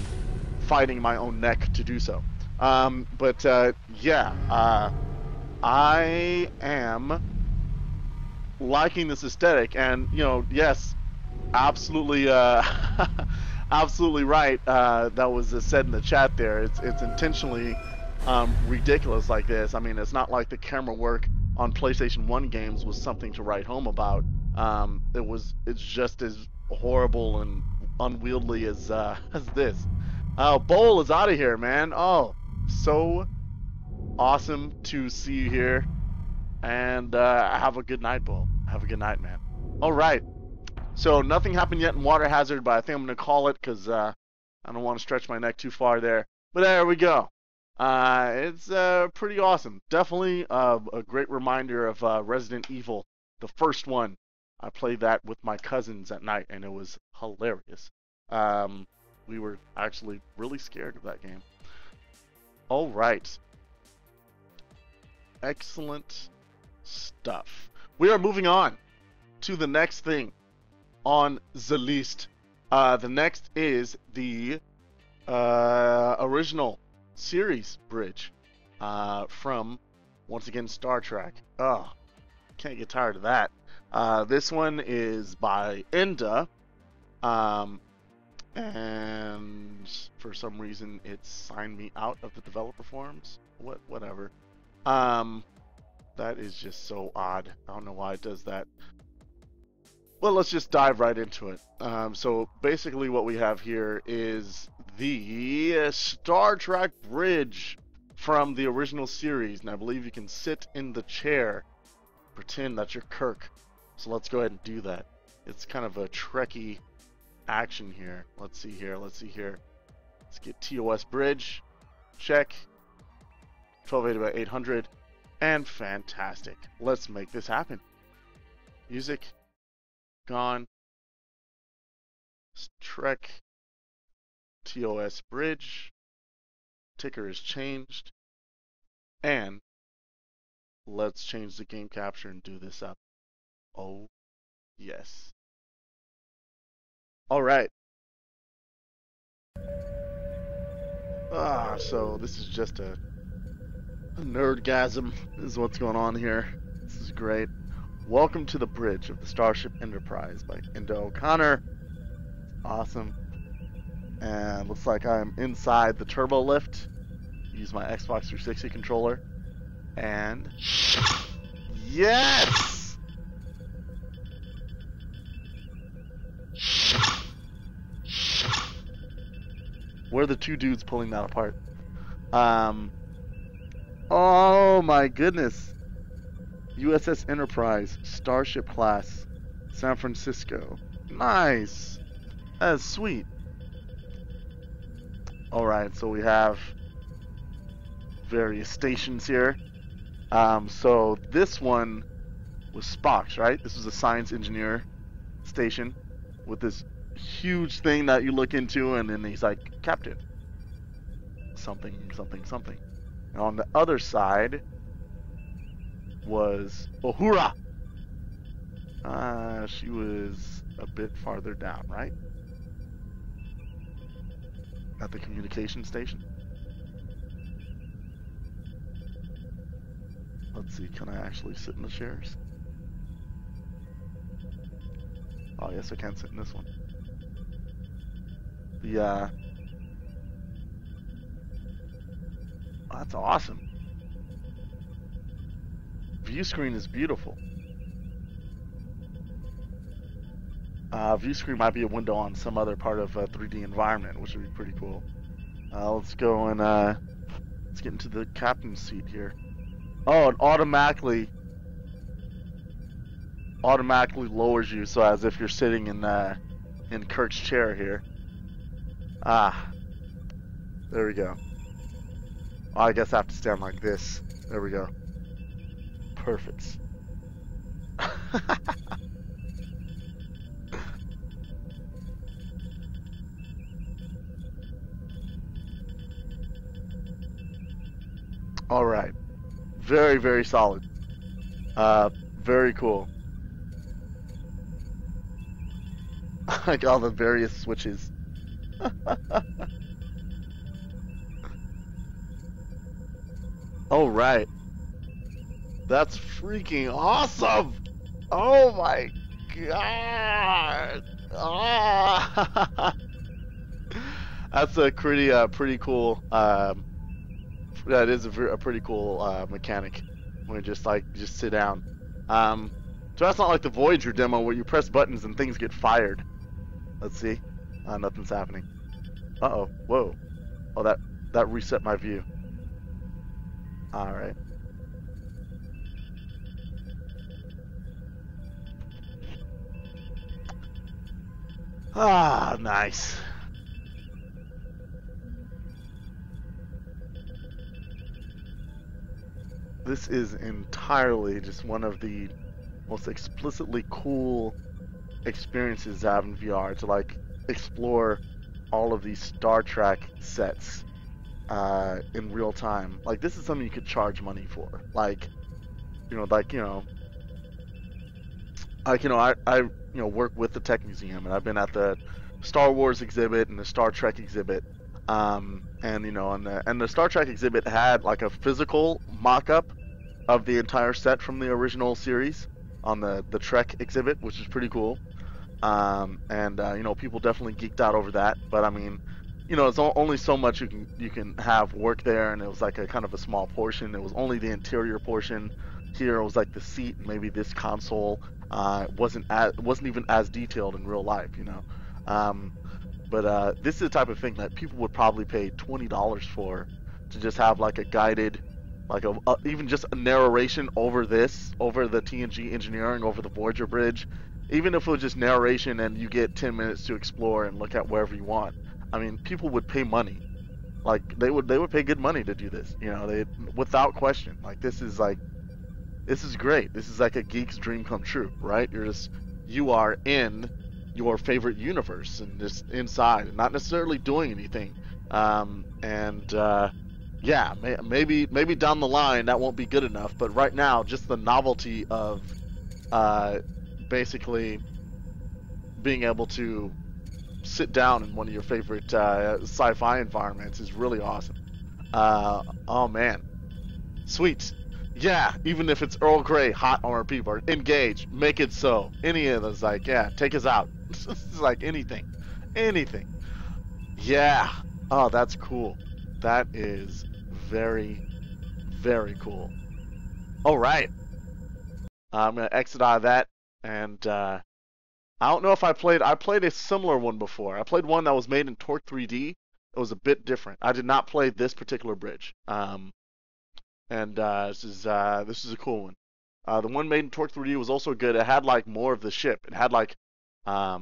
fighting my own neck to do so. Yeah, I am liking this aesthetic, and you know, yes, absolutely, absolutely right. That was said in the chat there. It's intentionally ridiculous like this. I mean, it's not like the camera work on PlayStation 1 games was something to write home about. It's just as horrible and unwieldy as this. Bowl is out of here, man. Oh, so awesome to see you here. And have a good night, Bo. Have a good night, man. All right. So nothing happened yet in Water Hazard, but I think I'm going to call it because I don't want to stretch my neck too far there. But there we go. It's pretty awesome. Definitely a great reminder of Resident Evil, the first one. I played that with my cousins at night, and it was hilarious. We were actually really scared of that game. All right. Excellent stuff. We are moving on to the next thing on the list. The next is the original series bridge from, once again, Star Trek. Oh, can't get tired of that. This one is by Enda, and for some reason it signed me out of the developer forums. Whatever. That is just so odd. I don't know why it does that. Well, let's just dive right into it. So basically what we have here is the Star Trek bridge from the original series. And I believe you can sit in the chair, pretend that you're Kirk. So let's go ahead and do that. It's kind of a Trekkie action here. Let's see here. Let's get TOS Bridge. Check. 1280 by 800. And fantastic. Let's make this happen. Music. Gone. Trek. TOS Bridge. Ticker is changed. And let's change the game capture and do this up. Oh, yes. Alright. So this is just a nerdgasm is what's going on here. This is great. Welcome to the bridge of the Starship Enterprise by Enda O'Connor. Awesome. And looks like I'm inside the turbo lift. Use my Xbox 360 controller. And yes! We're the two dudes pulling that apart. Oh my goodness. USS Enterprise, Starship class, San Francisco. Nice. That's sweet. Alright, so we have various stations here. So this one was Spock's, right? This was a science engineer station with this huge thing that you look into, and then he's like, Captain. Something, something, something. And on the other side was Uhura. She was a bit farther down, right? at the communication station. Let's see, can I actually sit in the chairs? Oh, yes, I can sit in this one. Oh, that's awesome. View screen is beautiful. View screen might be a window on some other part of a 3D environment, which would be pretty cool. Let's go and let's get into the captain's seat here. Oh, it automatically lowers you, so as if you're sitting in Kirk's chair here. Ah, there we go. Oh, I guess I have to stand like this. There we go. Perfect. All right. Very, very solid. Very cool. Like all the various switches. All right. That's freaking awesome. Oh my god. Ah. That's a pretty cool. That is a pretty cool mechanic. When you just sit down. So that's not like the Voyager demo where you press buttons and things get fired. Let's see. Nothing's happening. Uh-oh. Whoa. Oh, that reset my view. Alright. Ah, nice. This is entirely just one of the most explicitly cool experiences I have in VR, to like explore all of these Star Trek sets in real time. Like, this is something you could charge money for. I work with the Tech Museum, and I've been at the Star Wars exhibit and the Star Trek exhibit. And the Star Trek exhibit had like a physical mock-up of the entire set from the original series on the Trek exhibit, which is pretty cool. People definitely geeked out over that. But I mean, it's only so much you can have work there, and it was like a kind of a small portion. It was only the interior portion. Here it was like the seat, maybe this console. It wasn't even as detailed in real life, But this is the type of thing that people would probably pay $20 for, to just have like a guided, like even just a narration over the TNG Engineering, over the Voyager Bridge. Even if it was just narration and you get 10 minutes to explore and look at wherever you want. I mean, people would pay money. Like, they would pay good money to do this, without question. Like, this is great. This is like a geek's dream come true, right? You are in your favorite universe and just inside and not necessarily doing anything. Maybe down the line that won't be good enough, but right now just the novelty of basically being able to sit down in one of your favorite sci-fi environments is really awesome. Oh man, sweet. Yeah, even if it's Earl Grey, hot RP bar, engage, make it so. Any of those, like, yeah, take us out. It's like anything. Yeah. Oh, that's cool. That is very, very cool. All right. I'm gonna exit out of that, and I don't know if I played a similar one before. I played one that was made in Torque 3D. It was a bit different. I did not play this particular bridge. This is a cool one. The one made in Torque 3D was also good. It had like more of the ship. It had like a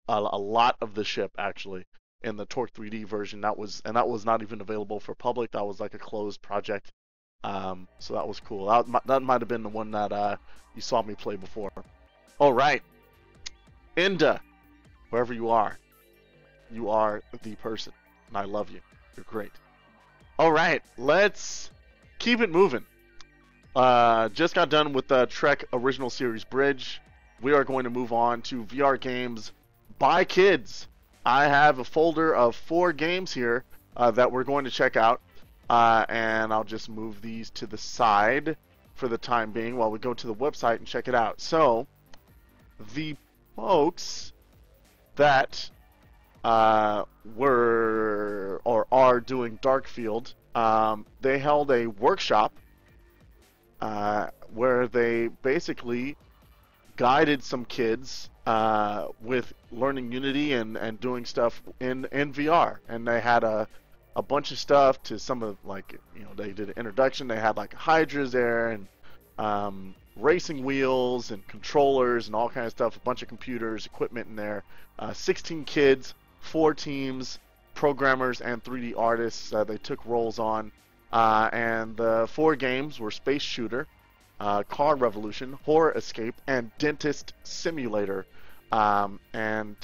lot of the ship actually in the Torque 3D version. That was not even available for public. That was like a closed project. So that was cool. That might have been the one that you saw me play before. All right, Inda, wherever you are the person, and I love you. You're great. All right, let's keep it moving. Just got done with the Trek Original Series Bridge. We are going to move on to VR games by kids I have a folder of 4 games here that we're going to check out. And I'll just move these to the side for the time being while we go to the website and check it out. So, the folks that were or are doing Darkfield, they held a workshop where they basically guided some kids with learning Unity and doing stuff in VR. And they had a bunch of stuff to some of, like, you know, they did an introduction. They had like hydras there and racing wheels and controllers and all kinds of stuff, a bunch of computers, equipment in there. 16 kids, 4 teams, programmers and 3D artists they took roles on. And the 4 games were Space Shooter, Car Revolution, Horror Escape, and Dentist Simulator. And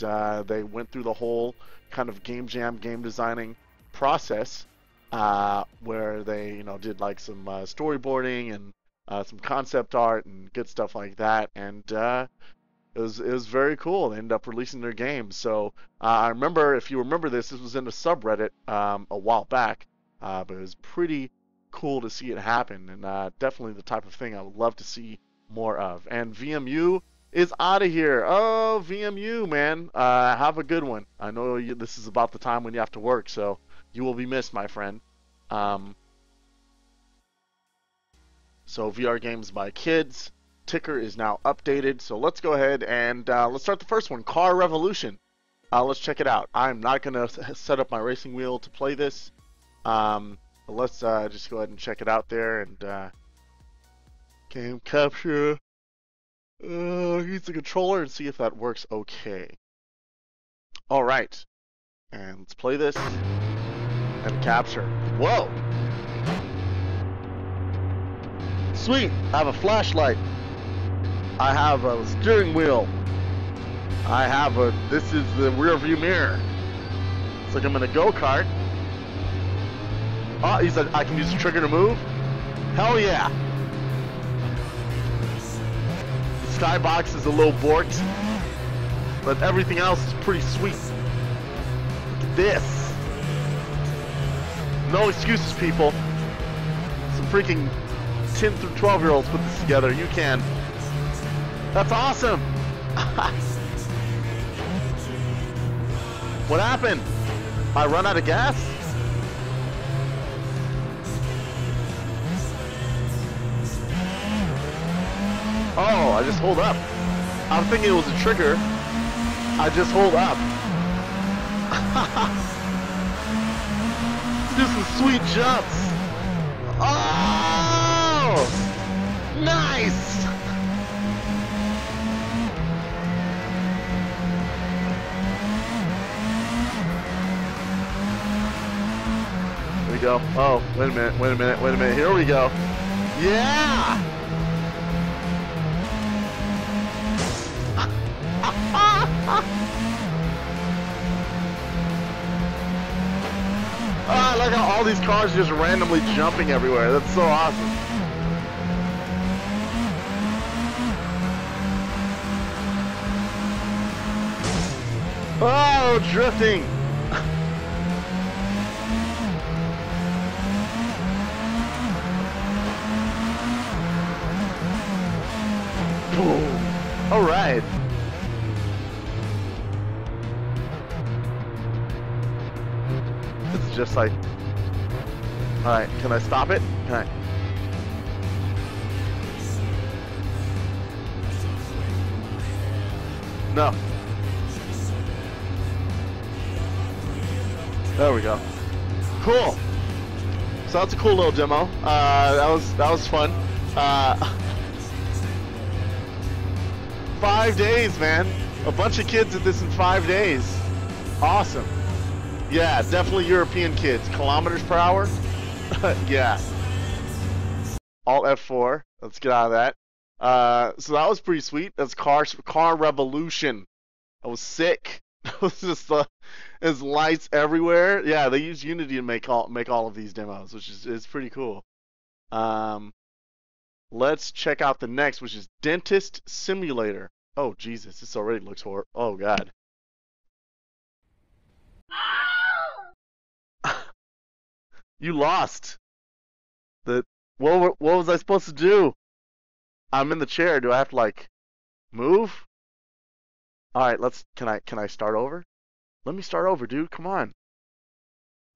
they went through the whole kind of game jam, game designing process where they, you know, did like some storyboarding and some concept art and good stuff like that. And it was very cool. They ended up releasing their games. So I remember, if you remember this was in a subreddit a while back, but it was pretty cool to see it happen, and definitely the type of thing I would love to see more of. And VMU is out of here. Oh, VMU, man. Have a good one. I know this is about the time when you have to work, so you will be missed, my friend. So VR games by kids. Ticker is now updated. So let's go ahead and let's start the first one, Car Revolution. Let's check it out. I'm not going to set up my racing wheel to play this. But let's just go ahead and check it out there. And game capture. Use the controller and see if that works okay. Alright. And let's play this. And capture. Whoa! Sweet! I have a flashlight. I have a steering wheel. I have a... This is the rear view mirror. It's like I'm in a go-kart. Oh, he said I can use the trigger to move? Hell yeah! The skybox is a little borked, but everything else is pretty sweet. Look at this. No excuses, people. Some freaking 10 through 12-year-olds put this together. You can. That's awesome! What happened? I run out of gas? Oh, I just hold up. I'm thinking it was a trigger. I just hold up. Do some sweet jumps. Oh! Nice! Here we go. Oh, wait a minute. Here we go. Yeah! I like how all these cars are just randomly jumping everywhere. That's so awesome. Oh, drifting. Boom. All right. It's just like, all right, can I stop it? Can I? No. There we go. Cool. So that's a cool little demo. That was fun. 5 days, man. A bunch of kids did this in 5 days. Awesome. Yeah, definitely European kids. Kilometers per hour? Yeah. Alt F4. Let's get out of that. So that was pretty sweet. That's Car Revolution. That was sick. It was just there's lights everywhere. Yeah, they use Unity to make all of these demos, which is pretty cool. Let's check out the next, which is Dentist Simulator. Oh Jesus, this already looks horrible. Oh God. You lost. What was I supposed to do? I'm in the chair. Do I have to like move? All right, can I start over? Let me start over, dude. Come on.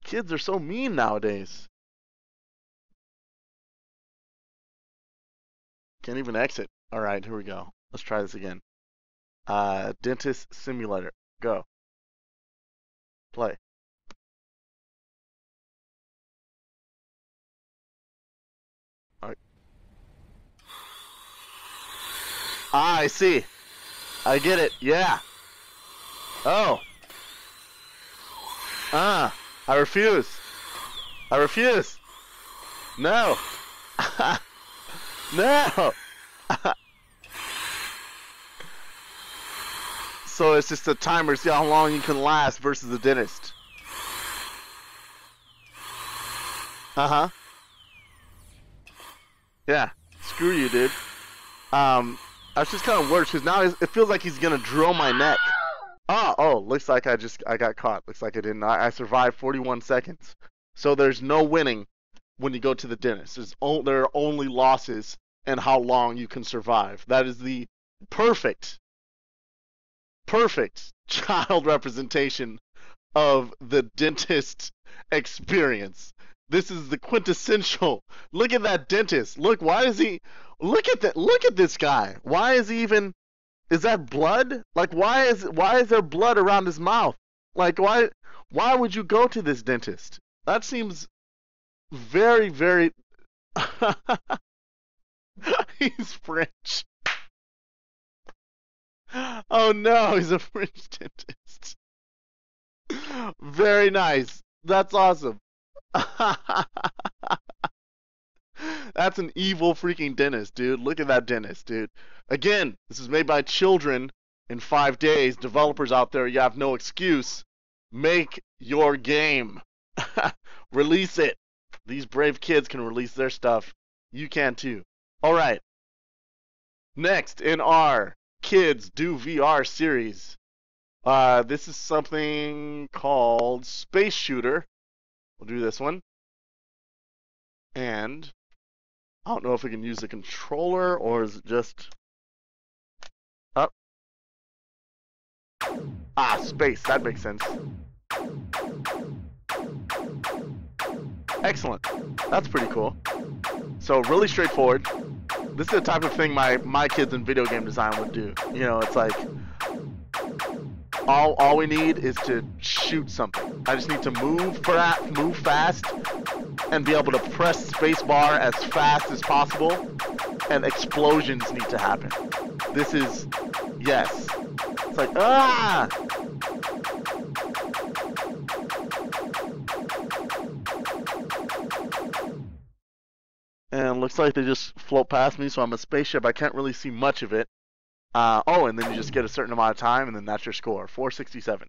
Kids are so mean nowadays. Can't even exit. All right, here we go. Let's try this again. Dentist simulator. Go. Play. All right. Ah, I see. I get it. Yeah. Oh. I refuse. I refuse. No. No. So it's just a timer, see how long you can last versus the dentist. Uh-huh. Yeah. Screw you, dude. I was just kind of worried because now it feels like he's gonna drill my neck. Oh, looks like I got caught. Looks like I didn't. I survived 41 seconds. So there's no winning when you go to the dentist. There are only losses and how long you can survive. That is the perfect child representation of the dentist experience. This is the quintessential. Look at that dentist. Look, why is he? Look at that. Look at this guy. Why is he even? Is that blood? Like, why is there blood around his mouth? Like, why would you go to this dentist? That seems very, very. He's French. Oh no, he's a French dentist. Very nice. That's awesome. That's an evil freaking dentist, dude. Look at that dentist, dude. Again, this is made by children in 5 days. Developers out there, you have no excuse. Make your game. Release it. These brave kids can release their stuff. You can too. All right. Next in our Kids Do VR series, this is something called Space Shooter. We'll do this one. And I don't know if we can use the controller or is it just up. Space. That makes sense. Excellent. That's pretty cool. So really straightforward. This is the type of thing my kids in video game design would do. You know, it's like all we need is to shoot something. I just need to move fast and be able to press spacebar as fast as possible, and explosions need to happen. This is yes. It's like And looks like they just float past me, so I'm a spaceship. I can't really see much of it. And then you just get a certain amount of time, and then that's your score, 467.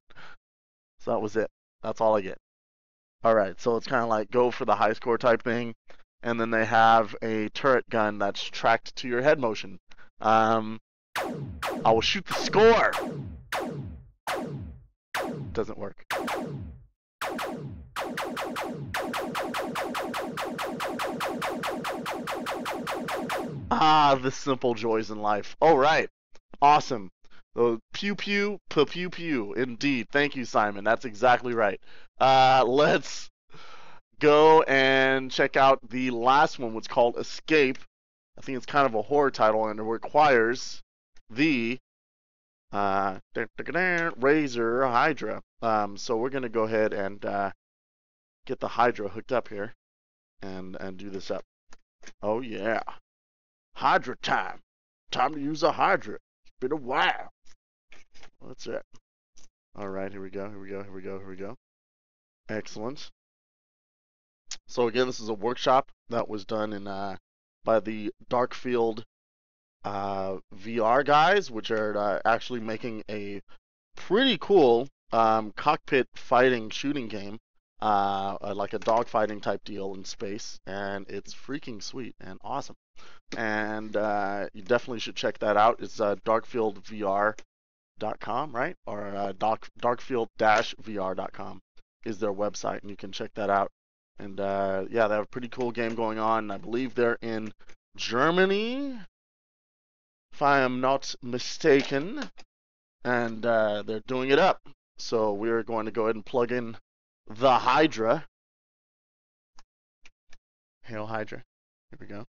So that was it. That's all I get. All right, so it's kind of like go for the high score type thing, and then they have a turret gun that's tracked to your head motion. I will shoot the score. Doesn't work. The simple joys in life. All right. Awesome. So, pew pew, pew pew. Indeed. Thank you, Simon. That's exactly right. Let's go and check out the last one, what's called Escape. I think it's kind of a horror title, and it requires the Razor Hydra. So we're gonna go ahead and get the Hydra hooked up here and do this up. Oh yeah. Hydra time. Time to use a Hydra. It's been a while. What's that? Alright, here we go. Excellent. So again, this is a workshop that was done in by the Darkfield VR guys, which are actually making a pretty cool cockpit fighting shooting game, like a dogfighting type deal in space, and it's freaking sweet and awesome. And you definitely should check that out. It's darkfieldvr.com, right? Or darkfield-vr.com is their website, and you can check that out. And yeah, they have a pretty cool game going on. I believe they're in Germany, if I am not mistaken. And they're doing it up. So we're going to go ahead and plug in the Hydra. Hail Hydra. Here we go.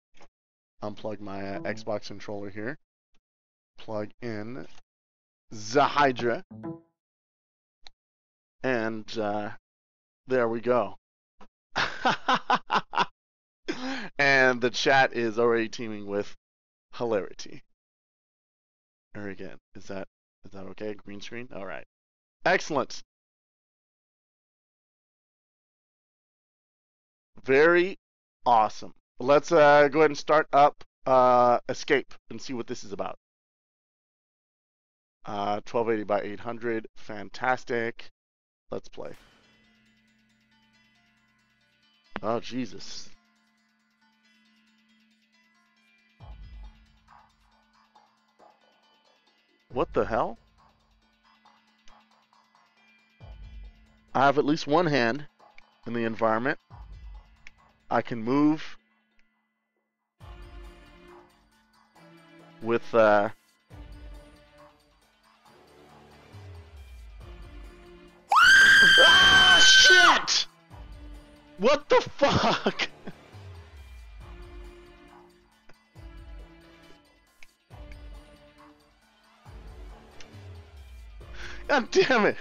Unplug my Xbox controller here. Plug in the Hydra. And there we go. And the chat is already teeming with hilarity. There again. Is that okay? Green screen? Alright. Excellent. Very awesome. Let's go ahead and start up Escape and see what this is about. 1280 by 800. Fantastic. Let's play. Oh, Jesus. What the hell? I have at least one hand in the environment. I can move with ah, shit! What the fuck? God damn it.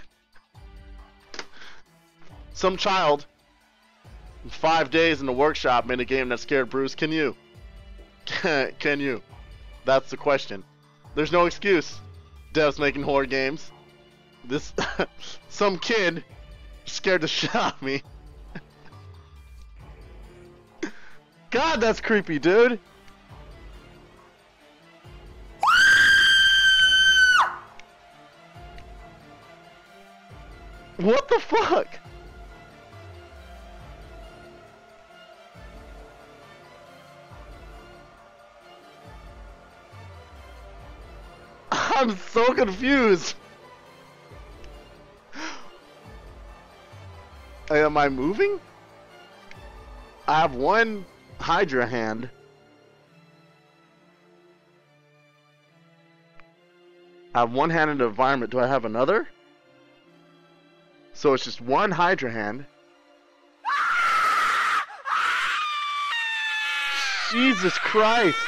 Some child in 5 days in the workshop made a game that scared Bruce. Can you? Can you? That's the question. There's no excuse. Devs making horror games. This some kid scared the shit out of me. God, that's creepy, dude. What the fuck? I'm so confused. Am I moving? I have one Hydra hand. I have one hand in the environment. Do I have another? So it's just one Hydra hand. Jesus Christ.